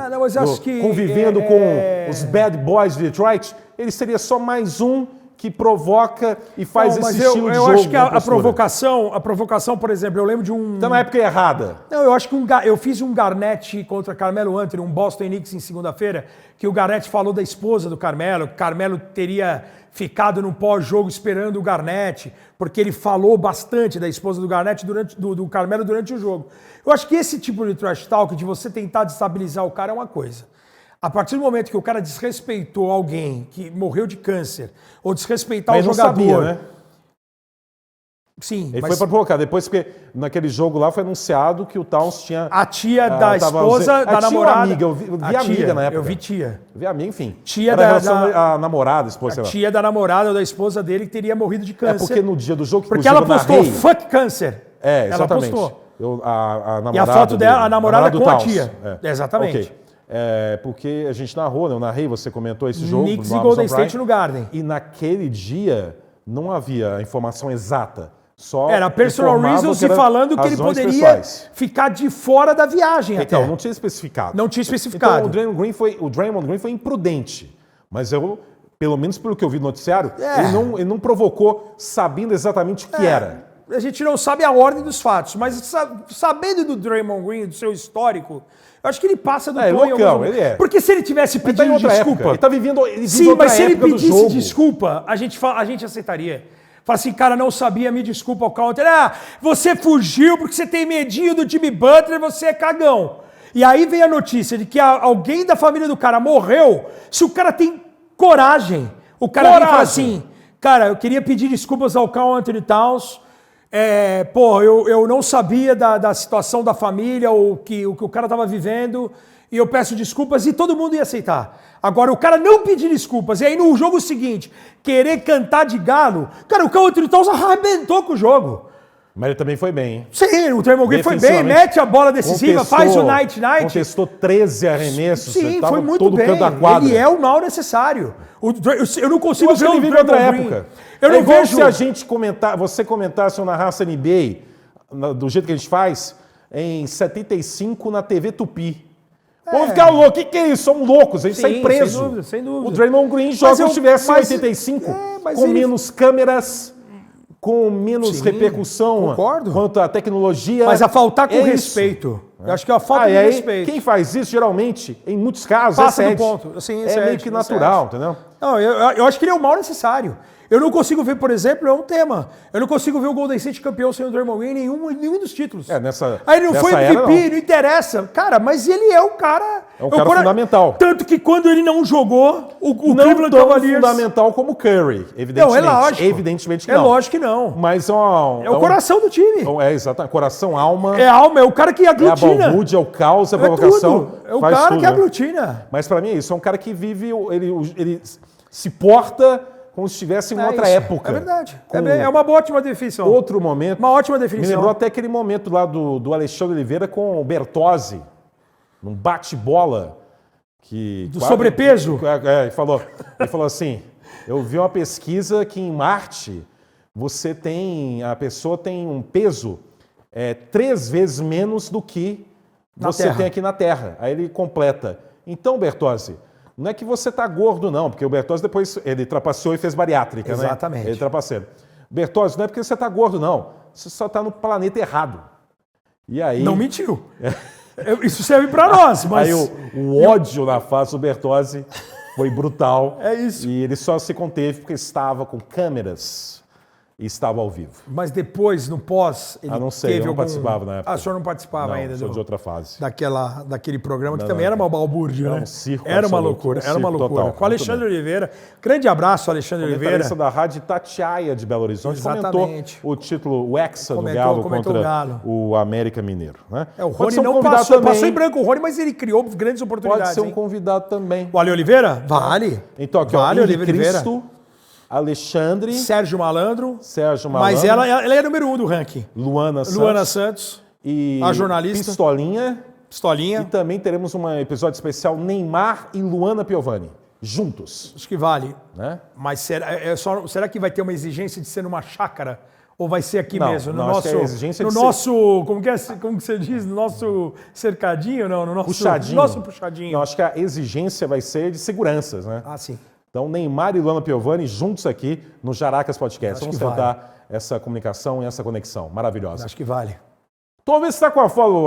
convivendo com os bad boys de Detroit, ele seria só mais um que provoca e faz esse estilo de jogo. Eu acho que a provocação, por exemplo, eu lembro de um... Tá na época errada. Não, eu acho que eu fiz um Garnett contra Carmelo Anthony, um Boston Knicks em segunda-feira, que o Garnett falou da esposa do Carmelo, que Carmelo teria ficado no pós-jogo esperando o Garnett, porque ele falou bastante da esposa do Garnett do Carmelo durante o jogo. Eu acho que esse tipo de trash talk, de você tentar destabilizar o cara, é uma coisa. A partir do momento que o cara desrespeitou alguém que morreu de câncer, ou desrespeitar o jogador... Sabia, né? Sim, ele foi para provocar. Depois, porque naquele jogo lá foi anunciado que o Towns tinha... A tia da esposa da namorada... Amiga, eu vi amiga na época. Eu vi tia. Eu vi amiga, enfim. Tia a namorada, esposa. A tia da namorada ou da esposa dele que teria morrido de câncer. É porque no dia do jogo... Porque ela postou fuck câncer. Exatamente. Ela postou. A namorada e a foto dela, a namorada com a tia. Exatamente. Okay. Porque a gente narrou, né? Eu narrei, você comentou esse jogo. Knicks e Golden State no Garden. E naquele dia não havia a informação exata, só Era personal informavam reasons que e era falando que ele razões poderia pessoais. ficar de fora da viagem Então, até. não tinha especificado. Não tinha especificado. Então, o Draymond Green foi imprudente. Mas pelo menos pelo que eu vi no noticiário, ele não provocou sabendo exatamente o que era. A gente não sabe a ordem dos fatos, mas sabendo do Draymond Green, do seu histórico, eu acho que ele passa do tom em alguns loucão, momentos. ele é. Porque se ele tivesse Ele tá em pedido outra desculpa... época. Ele tá vivendo Sim, outra mas se ele época do pedisse jogo. desculpa, a gente aceitaria. Fala assim, cara, não sabia, me desculpa o counter. Ah, você fugiu porque você tem medinho do Jimmy Butler, você é cagão. E aí vem a notícia de que alguém da família do cara morreu. Se o cara tem coragem, o cara vem e fala assim, cara, eu queria pedir desculpas ao Karl Anthony Towns. Eu não sabia da situação da família, o que o cara estava vivendo, e eu peço desculpas, e todo mundo ia aceitar. Agora, o cara não pedir desculpas, e aí no jogo seguinte, querer cantar de galo, cara, o Karl Anthony Towns arrebentou com o jogo. Mas ele também foi bem, hein? Sim, o Draymond Green foi bem, mete a bola decisiva, faz o night-night. Contestou 13 arremessos. Sim, foi muito todo bem. Canto da quadra. Ele é o mal necessário. Eu não consigo ver ele o vive Draymond outra Green. época. Eu não igual vejo... se a gente você comentasse ou narrasse a NBA, do jeito que a gente faz, em 75 na TV Tupi. Vamos ficar loucos. O que é isso? São loucos, a gente sai preso. Sem dúvida, sem dúvida. O Draymond Green joga se tivesse em 85, com menos câmeras, com menos repercussão concordo. quanto à tecnologia. Mas a faltar com isso. respeito. Eu acho que é a falta de aí, respeito. Quem faz isso, geralmente, em muitos casos, passa do excede. ponto. Assim, É meio que natural, entendeu? Não, eu acho que ele é o mal necessário. Eu não consigo ver, por exemplo, é um tema. Eu não consigo ver o Golden State campeão sem o Draymond Green em nenhum dos títulos. Aí ele não foi MVP, não interessa. Cara, mas ele é o cara... É um cara fundamental. Tanto que quando ele não jogou, o não Cleveland tão Cavaliers... fundamental como o Curry, evidentemente. Não, é lógico. Evidentemente que é não. Lógico que não. Mas é o coração do time. Exatamente. Coração, alma. É alma, é o cara que aglutina. É a balbúrdia, é o caos, é a provocação. Tudo. É o cara tudo, que aglutina. Mas pra mim é isso. É um cara que vive... Ele se porta... como se estivesse em outra época. É verdade. É uma ótima definição. Outro momento. Uma ótima definição. Me lembrou até aquele momento lá do Alexandre Oliveira com o Bertozzi, num bate-bola. Do sobrepeso? Ele falou assim, eu vi uma pesquisa que em Marte a pessoa tem um peso 3 vezes menos do que você tem aqui na Terra. Aí ele completa. Então, Bertozzi, não é que você tá gordo, não, porque o Bertozzi depois ele trapaceou e fez bariátrica, né? Exatamente. Ele trapaceiro. Bertozzi, não é porque você tá gordo, não. Você só tá no planeta errado. E aí... Não mentiu. Isso serve para nós, mas... Aí o ódio na face do Bertozzi foi brutal. É isso. E ele só se conteve porque estava com câmeras e estava ao vivo. Mas depois, no pós, ele não sei, eu não participava na época. O senhor não participava ainda? Sou de outra fase. Daquele programa que também era uma balbúrdia, né? Um circo era uma absoluto, loucura, era uma loucura. total. Com o Alexandre Oliveira. Grande abraço, Alexandre Oliveira. Comentarista da Rádio Itatiaia de Belo Horizonte. Exatamente. Comentou o título, o Hexa do Galo contra o América Mineiro. Né? O Rony não passou em branco o Rony, mas ele criou grandes oportunidades. Pode ser um convidado também. O Ale Oliveira? Vale. Então aqui, vale, Cristo, Alexandre... Sérgio Malandro. Mas ela é número 1 do ranking. Luana Santos. E a jornalista. Pistolinha. E também teremos um episódio especial Neymar e Luana Piovani. Juntos. Acho que vale. Né? Mas será que vai ter uma exigência de ser numa chácara? Ou vai ser aqui mesmo? Acho que a exigência no de nosso. Como que você diz? No nosso cercadinho? Não, no nosso puxadinho. Nosso puxadinho. Não, acho que a exigência vai ser de seguranças, né? Ah, sim. Então, Neymar e Luana Piovani juntos aqui no Jaracas Podcast. Vamos tentar essa comunicação e essa conexão maravilhosa. Acho que vale. Tô vendo se tá com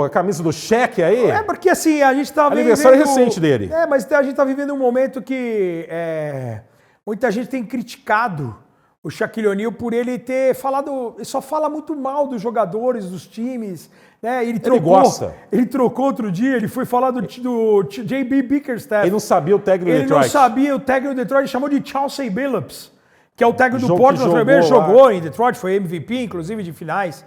a camisa do Cheque aí. Porque assim, a gente tá aniversário recente dele. Mas a gente tá vivendo um momento que muita gente tem criticado o Shaquille O'Neal por ele ter falado... Ele só fala muito mal dos jogadores, dos times. Né? Ele gosta. Ele trocou outro dia, ele foi falar do J.B. Bickerstaff. Ele não sabia o técnico do Detroit. Ele não sabia o técnico do Detroit, ele chamou de Chauncey Billups, que é o técnico do Portland. Ele jogou em Detroit, foi MVP, inclusive, de finais.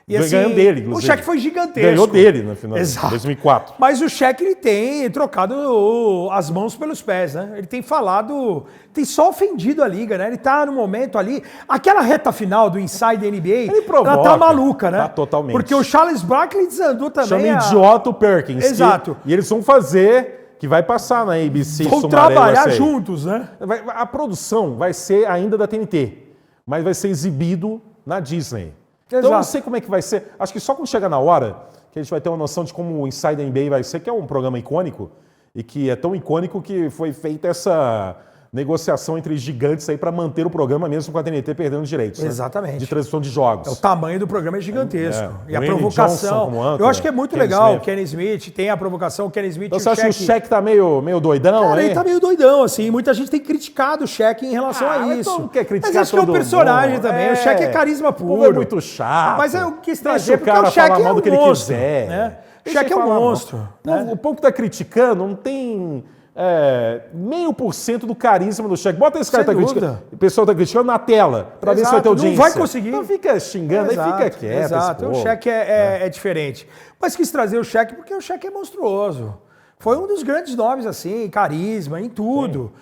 E assim, ganhando dele, inclusive. O Shaq foi gigantesco. Ganhou dele no final de 2004. Mas o Shaq, ele tem trocado as mãos pelos pés, né? Ele tem falado, tem só ofendido a liga, né? Ele tá no momento ali, aquela reta final do Inside NBA, ela tá maluca, né? Tá totalmente. Porque o Charles Barkley desandou também. Chama idiota o Perkins. Exato. E eles vão fazer, que vai passar na ABC. Vão trabalhar juntos, né? A produção vai ser ainda da TNT, mas vai ser exibido na Disney. Então eu não Exato. sei como é que vai ser. Acho que só quando chegar na hora que a gente vai ter uma noção de como o Inside NBA vai ser, que é um programa icônico e que é tão icônico que foi feita essa negociação entre gigantes aí para manter o programa mesmo com a TNT perdendo direitos. Né? Exatamente. De transmissão de jogos. O tamanho do programa é gigantesco. E a Wayne provocação. Johnson como âncora, Eu acho que é muito Kenny legal. Smith. O Kenny Smith tem a provocação, o Kenny Smith Então e você o acha que o Shaq. Shaq tá meio doidão Cara, aí? ele tá meio doidão, assim. Muita gente tem criticado o Shaq em relação a mas isso. todo mundo quer criticar Mas acho que é o todo personagem mundo. também. O Shaq é carisma O povo puro. é muito chato. Mas eu quis Deixa trazer o porque cara o Shaq falar mal é do que um ele monstro. quiser. Né? O Deixa Shaq é ele um falar mal. monstro. Né? O povo que tá criticando não tem 0,5% do carisma do Shaq. Bota esse cara que Sem tá dúvida. criticando. O pessoal tá criticando na tela, pra ver se vai ter Exato, audiência. não vai conseguir. Não fica xingando, aí fica quieto. Exato, o Shaq é diferente. Mas quis trazer o Shaq porque o Shaq é monstruoso. Foi um dos grandes nomes, assim, carisma, em tudo.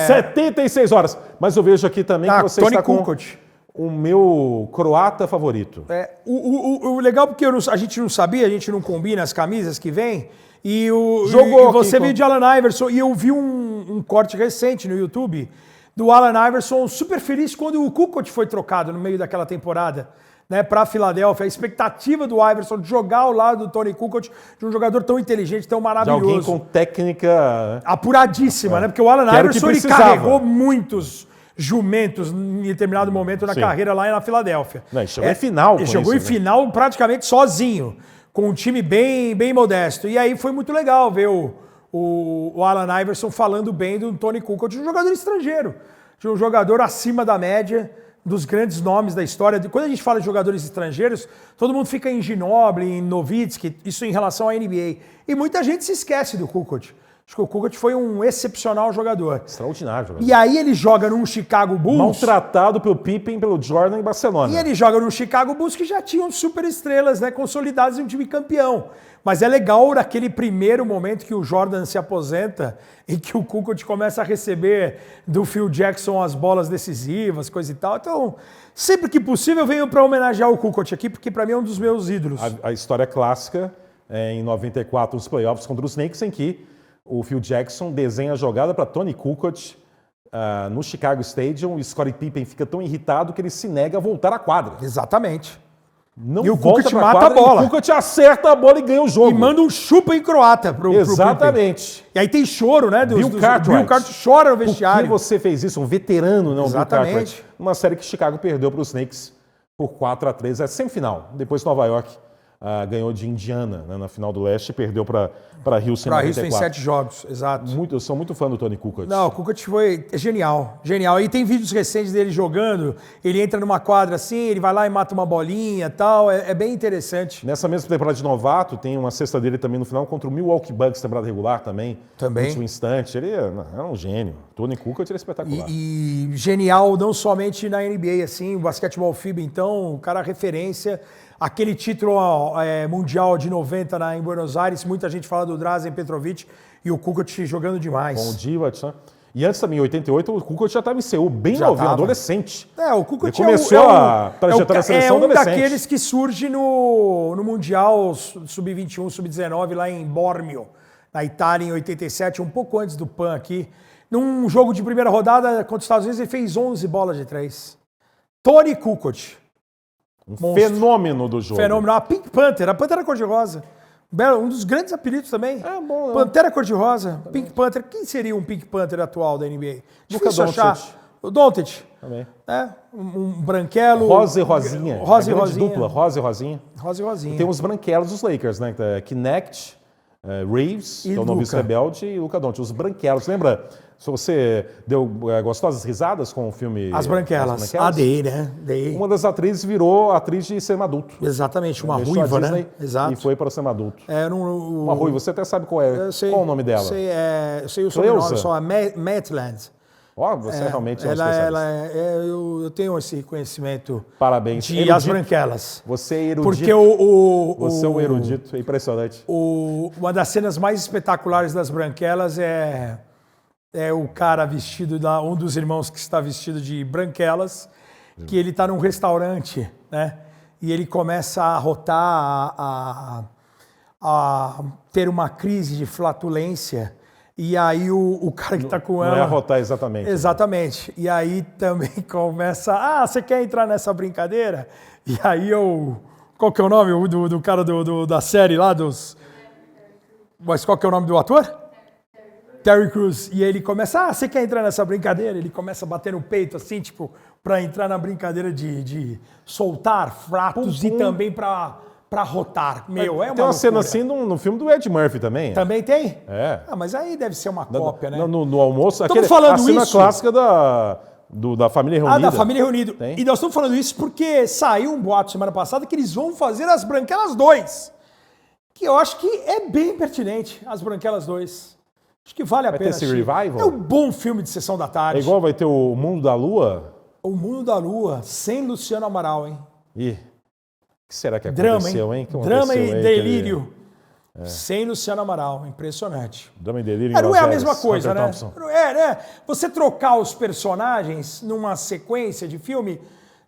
76 horas. Mas eu vejo aqui também que você Tony está com Kukoc. o meu croata favorito. O legal porque a gente não sabia, a gente não combina as camisas que vem. E Jogou e você aqui veio de Allen Iverson. E eu vi um corte recente no YouTube do Allen Iverson super feliz quando o Kukoc foi trocado no meio daquela temporada, né, para a Filadélfia. A expectativa do Iverson de jogar ao lado do Tony Kukoc, de um jogador tão inteligente, tão De maravilhoso. alguém com técnica... apuradíssima, né? Porque o Allen Que era o que Iverson ele precisava. carregou muitos jumentos em determinado momento na Sim. carreira lá na Filadélfia. Não, ele chegou em final com Ele chegou isso, em né? final praticamente sozinho, com um time bem modesto. E aí foi muito legal ver o Allen Iverson falando bem do Tony Kukoc, de um jogador estrangeiro, de um jogador acima da média, dos grandes nomes da história. Quando a gente fala de jogadores estrangeiros, todo mundo fica em Ginobili, em Nowitzki, isso em relação à NBA. E muita gente se esquece do Kukoc. Acho que o Kukoc foi um excepcional jogador. Extraordinário. Jogador. E aí ele joga num Chicago Bulls. Maltratado pelo Pippen, pelo Jordan em Barcelona. E ele joga num Chicago Bulls que já tinham super estrelas, né, consolidadas em um time campeão. Mas é legal naquele primeiro momento que o Jordan se aposenta e que o Kukoc começa a receber do Phil Jackson as bolas decisivas, coisa e tal. Então, sempre que possível, eu venho para homenagear o Kukoc aqui, porque para mim é um dos meus ídolos. A história clássica é em 94, nos playoffs contra os Knicks, em que o Phil Jackson desenha a jogada para Tony Kukoc no Chicago Stadium e Scottie Pippen fica tão irritado que ele se nega a voltar à quadra. Exatamente. Não E o volta Kukoc pra mata quadra, a bola. E o Kukoc acerta a bola e ganha o jogo. E manda um chupa em croata pro Pippen. Exatamente. E aí tem choro, né? Bill Cartwright. Bill Cartwright chora no Por que vestiário. você fez isso? Um veterano, não? Exatamente. Bill Cartwright. Uma série que Chicago perdeu para os Knicks por 4-3. É semifinal. Depois Nova York ganhou de Indiana, né, na final do leste e perdeu para Houston em Para Houston 94. em 7 jogos, exato. Eu sou muito fã do Tony Kukoc. Não, o Kukoc foi genial, genial. E tem vídeos recentes dele jogando, ele entra numa quadra assim, ele vai lá e mata uma bolinha e tal, é bem interessante. Nessa mesma temporada de novato, tem uma cesta dele também no final contra o Milwaukee Bucks, temporada regular também. Também. No último instante. Ele é um gênio. Tony Kukoc é espetacular. E genial não somente na NBA, assim, o basquetebol FIBA, então, o cara referência. Aquele título mundial de 90 em Buenos Aires, muita gente fala do Drazen Petrovic e o Kukoc jogando demais. Com o Divac, né? E antes também, em 88, o Kukoc já estava em Seul, bem Já novinho, tava. adolescente. O Kukoc Ele começou a trajetória da seleção um adolescente. daqueles que surge no Mundial Sub-21, Sub-19, lá em Bormio, na Itália, em 87, um pouco antes do PAN aqui. Num jogo de primeira rodada contra os Estados Unidos, ele fez 11 bolas de 3. Tony Kukoc. Um fenômeno do jogo. Fenômeno. A Pink Panther, a Pantera Cor-de-Rosa. Um dos grandes apelidos também. É bom, né? Pantera Cor-de-Rosa, Pink Panther. Quem seria um Pink Panther atual da NBA? Luka Difícil achar. Doncic. O Doncic. Também. Um branquelo. Rosa e Rosinha. Rosa e A grande Rosinha. dupla, Rosa e Rosinha. Rosa e Rosinha. Tem os branquelos dos Lakers, né? Kinect, Reeves, E que é o noviço Luka. rebelde, e Luka Doncic. Os branquelos. Lembra? Se você deu gostosas risadas com o filme... As Branquelas. Dei, né? Dei. Uma das atrizes virou atriz de cinema adulto. Exatamente, uma Deixou a ruiva, né? Disney Exato. E foi para o cinema adulto. Uma Uma ruiva, você até sabe qual é. Eu sei, Qual o nome dela? eu sei o sobrenome, Cleusa? só a Maitland. Ó, você realmente é um especialista. Eu tenho esse conhecimento Parabéns. de Erudito. As Branquelas. Você é erudito. Porque Você é um erudito, é impressionante. uma das cenas mais espetaculares das Branquelas é o cara vestido, um dos irmãos que está vestido de branquelas, que ele está num restaurante, né? E ele começa a arrotar, a ter uma crise de flatulência E aí o cara que tá com ela... Não é arrotar exatamente. Exatamente. E aí também começa... você quer entrar nessa brincadeira? E aí qual que é o nome do cara da série lá, Mas qual que é o nome do ator? Terry Crews. E ele começa, você quer entrar nessa brincadeira? Ele começa a bater no peito, assim, tipo, pra entrar na brincadeira de soltar fratos e também pra rotar. Tem uma cena assim no filme do Ed Murphy também. Também tem? É. Mas aí deve ser uma cópia, né? No almoço, falando a cena isso. clássica da Família Reunida. Da Família Reunida. Tem? E nós estamos falando isso porque saiu um boato semana passada que eles vão fazer as Branquelas 2. Que eu acho que é bem pertinente, as Branquelas 2. Acho que vale a pena. Vai ter esse revival? É um bom filme de Sessão da Tarde. É igual vai ter o Mundo da Lua? O Mundo da Lua, sem Luciano Amaral, hein? Ih, o que será que Drama, aconteceu, hein? Drama e delírio. Sem Luciano Amaral, impressionante. Drama e delírio. Não é a mesma coisa, né? Thompson. né? Você trocar os personagens numa sequência de filme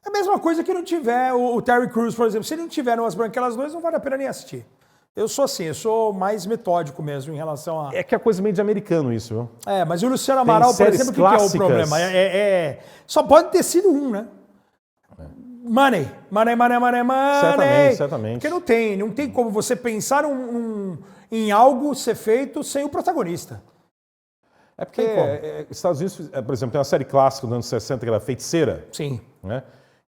é a mesma coisa que não tiver o Terry Crews, por exemplo. Se ele não tiver umas Branquelas 2, não vale a pena nem assistir. Eu sou assim, eu sou mais metódico mesmo em relação a... É que é coisa meio de americano isso, viu? Mas o Luciano Amaral, por exemplo, o que é o problema? Só pode ter sido um, né? Money. Certamente. Porque não tem como você pensar em algo ser feito sem o protagonista. É porque Estados Unidos, por exemplo, tem uma série clássica dos anos 60 que era Feiticeira. Sim. Né?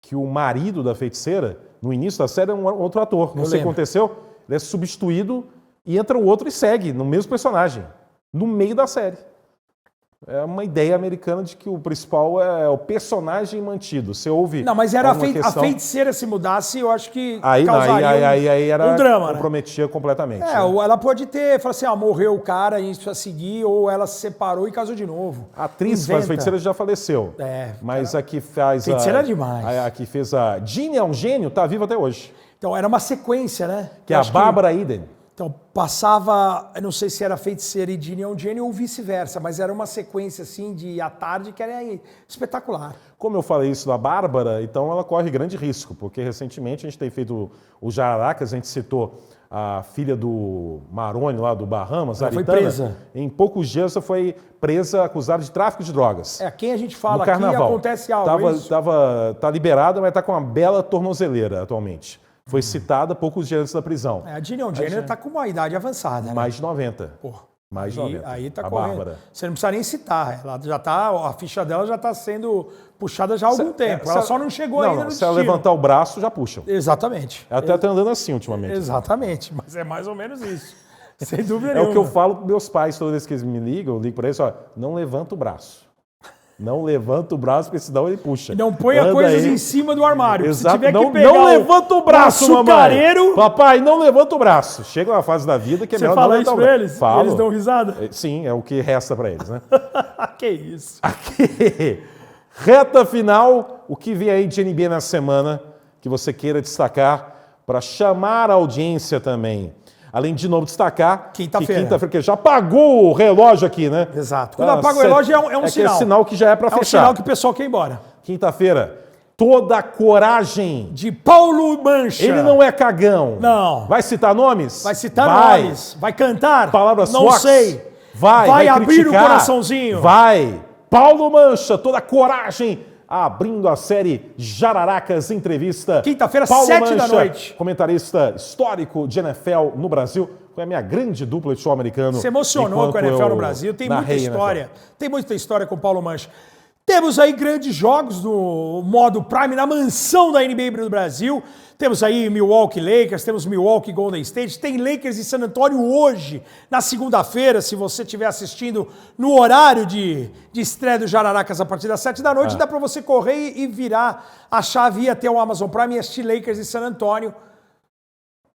Que o marido da feiticeira, no início da série, é um outro ator. Não sei o que aconteceu, ele é substituído e entra o outro e segue no mesmo personagem, no meio da série. É uma ideia americana de que o principal é o personagem mantido. Você ouve. Não, mas era questão... a feiticeira se mudasse, eu acho que aí era um drama, comprometia completamente. Ou ela pode ter, falar assim, morreu o cara, a gente precisa seguir, ou ela se separou e casou de novo. A atriz que faz feiticeira já faleceu. Mas a que faz feiticeira é demais. A que fez a Ginny é um gênio, tá viva até hoje. Então era uma sequência, né? Que é a Bárbara Eden. Então passava, eu não sei se era Feiticeira e Ginny é um gênio ou vice-versa, mas era uma sequência assim de à tarde que era espetacular. Como eu falei isso da Bárbara, então ela corre grande risco, porque recentemente a gente tem feito o Jararacas, a gente citou a filha do Maroni lá do Bahamas, ela Aritana. Foi presa. Em poucos dias ela foi presa, acusada de tráfico de drogas. Quem a gente fala no carnaval. Aqui acontece algo. Tá liberada, mas está com uma bela tornozeleira atualmente. Foi citada poucos dias antes da prisão. A Ginny Jenner está com uma idade avançada. Mais de 90. Mais de 90. Aí tá a correndo. Bárbara. Você não precisa nem citar. Ela já tá, a ficha dela já está sendo puxada já há algum tempo. Ela só não chegou ainda no destino. Se ela levantar o braço, já puxam. Exatamente. Ela até está andando assim ultimamente. Exatamente. Mas é mais ou menos isso. Sem dúvida nenhuma. É o que eu falo para meus pais toda vez que eles me ligam, eu ligo para eles, não levanta o braço. Não levanta o braço, porque senão ele puxa. E não ponha coisas em cima do armário. Exato. Se tiver não, que pegar não levanta o braço, mamãe. Papai, não levanta o braço. Chega uma fase da vida que é melhor não levantar o braço. Você fala isso pra eles? Falo. Eles dão risada? Sim, é o que resta para eles, né? Que isso. Aqui, reta final, o que vem aí de NBA na semana que você queira destacar para chamar a audiência também. Além de novo destacar quinta-feira, que já apagou o relógio aqui, né? Exato. Quando apaga o relógio é um sinal. É sinal que já é para fechar. É um sinal que o pessoal quer ir embora. Quinta-feira, toda a coragem de Paulo Mancha. Ele não é cagão. Não. Vai citar nomes? Vai citar nomes. Vai cantar? Palavras não fortes? Sei. Vai abrir criticar? O coraçãozinho? Vai. Paulo Mancha, toda a coragem. Abrindo a série Jararacas Entrevista. Quinta-feira, Paulo 7 Mancha, da noite. Comentarista histórico de NFL no Brasil. Foi a minha grande dupla de show americano. Se emocionou com a NFL no Brasil. Tem muita história. NFL. Tem muita história com o Paulo Mancha. Temos aí grandes jogos no modo Prime, na mansão da NBA do Brasil. Temos aí Milwaukee Lakers, temos Milwaukee Golden State, tem Lakers e San Antonio hoje, na segunda-feira, se você estiver assistindo no horário de estreia do Jararacas a partir das 7 da noite, dá para você correr e virar a chave e até o Amazon Prime e assistir Lakers e San Antonio.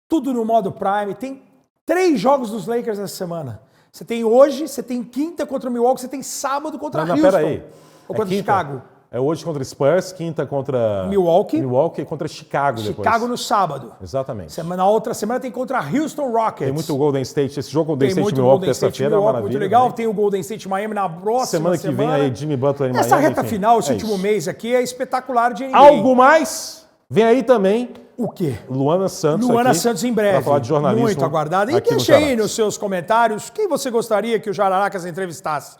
Tudo no modo Prime. Tem 3 jogos dos Lakers essa semana. Você tem hoje, você tem quinta contra o Milwaukee, você tem sábado contra Houston. Peraí. Ou contra Chicago. É hoje contra Spurs, quinta contra Milwaukee e contra Chicago depois. Chicago no sábado. Exatamente. Na outra semana tem contra Houston Rockets. Tem muito Golden State. Esse jogo Golden State Milwaukee terça-feira é uma maravilha. Muito legal. Também. Tem o Golden State Miami na próxima semana. Semana que vem aí Jimmy Butler em Miami. Essa reta final, esse último mês aqui, é espetacular de NBA. Algo mais? Vem aí também O quê? Luana Santos Luana aqui, Santos em breve. Para falar de jornalismo. Muito aguardada. E aqui no deixa aí Jaracas. nos seus comentários quem você gostaria que o Jararacas entrevistasse.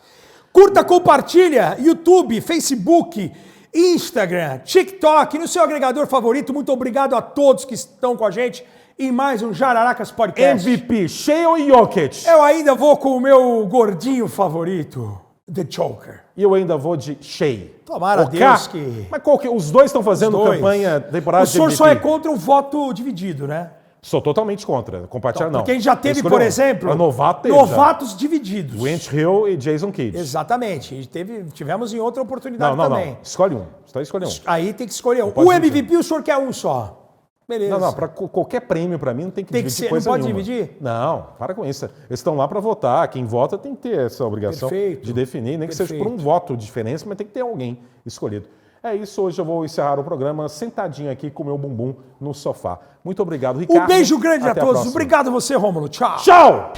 Curta, compartilha, YouTube, Facebook, Instagram, TikTok, no seu agregador favorito. Muito obrigado a todos que estão com a gente em mais um Jararacas Podcast. MVP, Shea ou Jokic? Eu ainda vou com o meu gordinho favorito, The Joker. E eu ainda vou de Shea. Tomara a OK? Deus que... Mas qual que... Os dois estão fazendo Os dois. campanha, temporada O de senhor MVP. só é contra o voto dividido, né? Sou totalmente contra. Compartilhar não. Porque a gente já teve, Escolheu por um. exemplo, Pra novato teve novatos divididos. Wentz Hill e Jason Kidd. Exatamente. E tivemos em outra oportunidade Não. também. Escolhe um. Você escolhe um. Aí tem que escolher um. pode O dividir. MVP o senhor quer um só. Beleza. Não, para qualquer prêmio para mim não tem que Tem que dividir ser, coisa não pode nenhuma. dividir? Não, para com isso. Eles estão lá para votar. Quem vota tem que ter essa obrigação Perfeito. de definir, nem que seja por um Perfeito. voto de diferença, mas tem que ter alguém escolhido. É isso, hoje eu vou encerrar o programa sentadinho aqui com o meu bumbum no sofá. Muito obrigado, Ricardo. Um beijo grande a Até todos. próxima. Obrigado a você, Rômulo. Tchau. Tchau!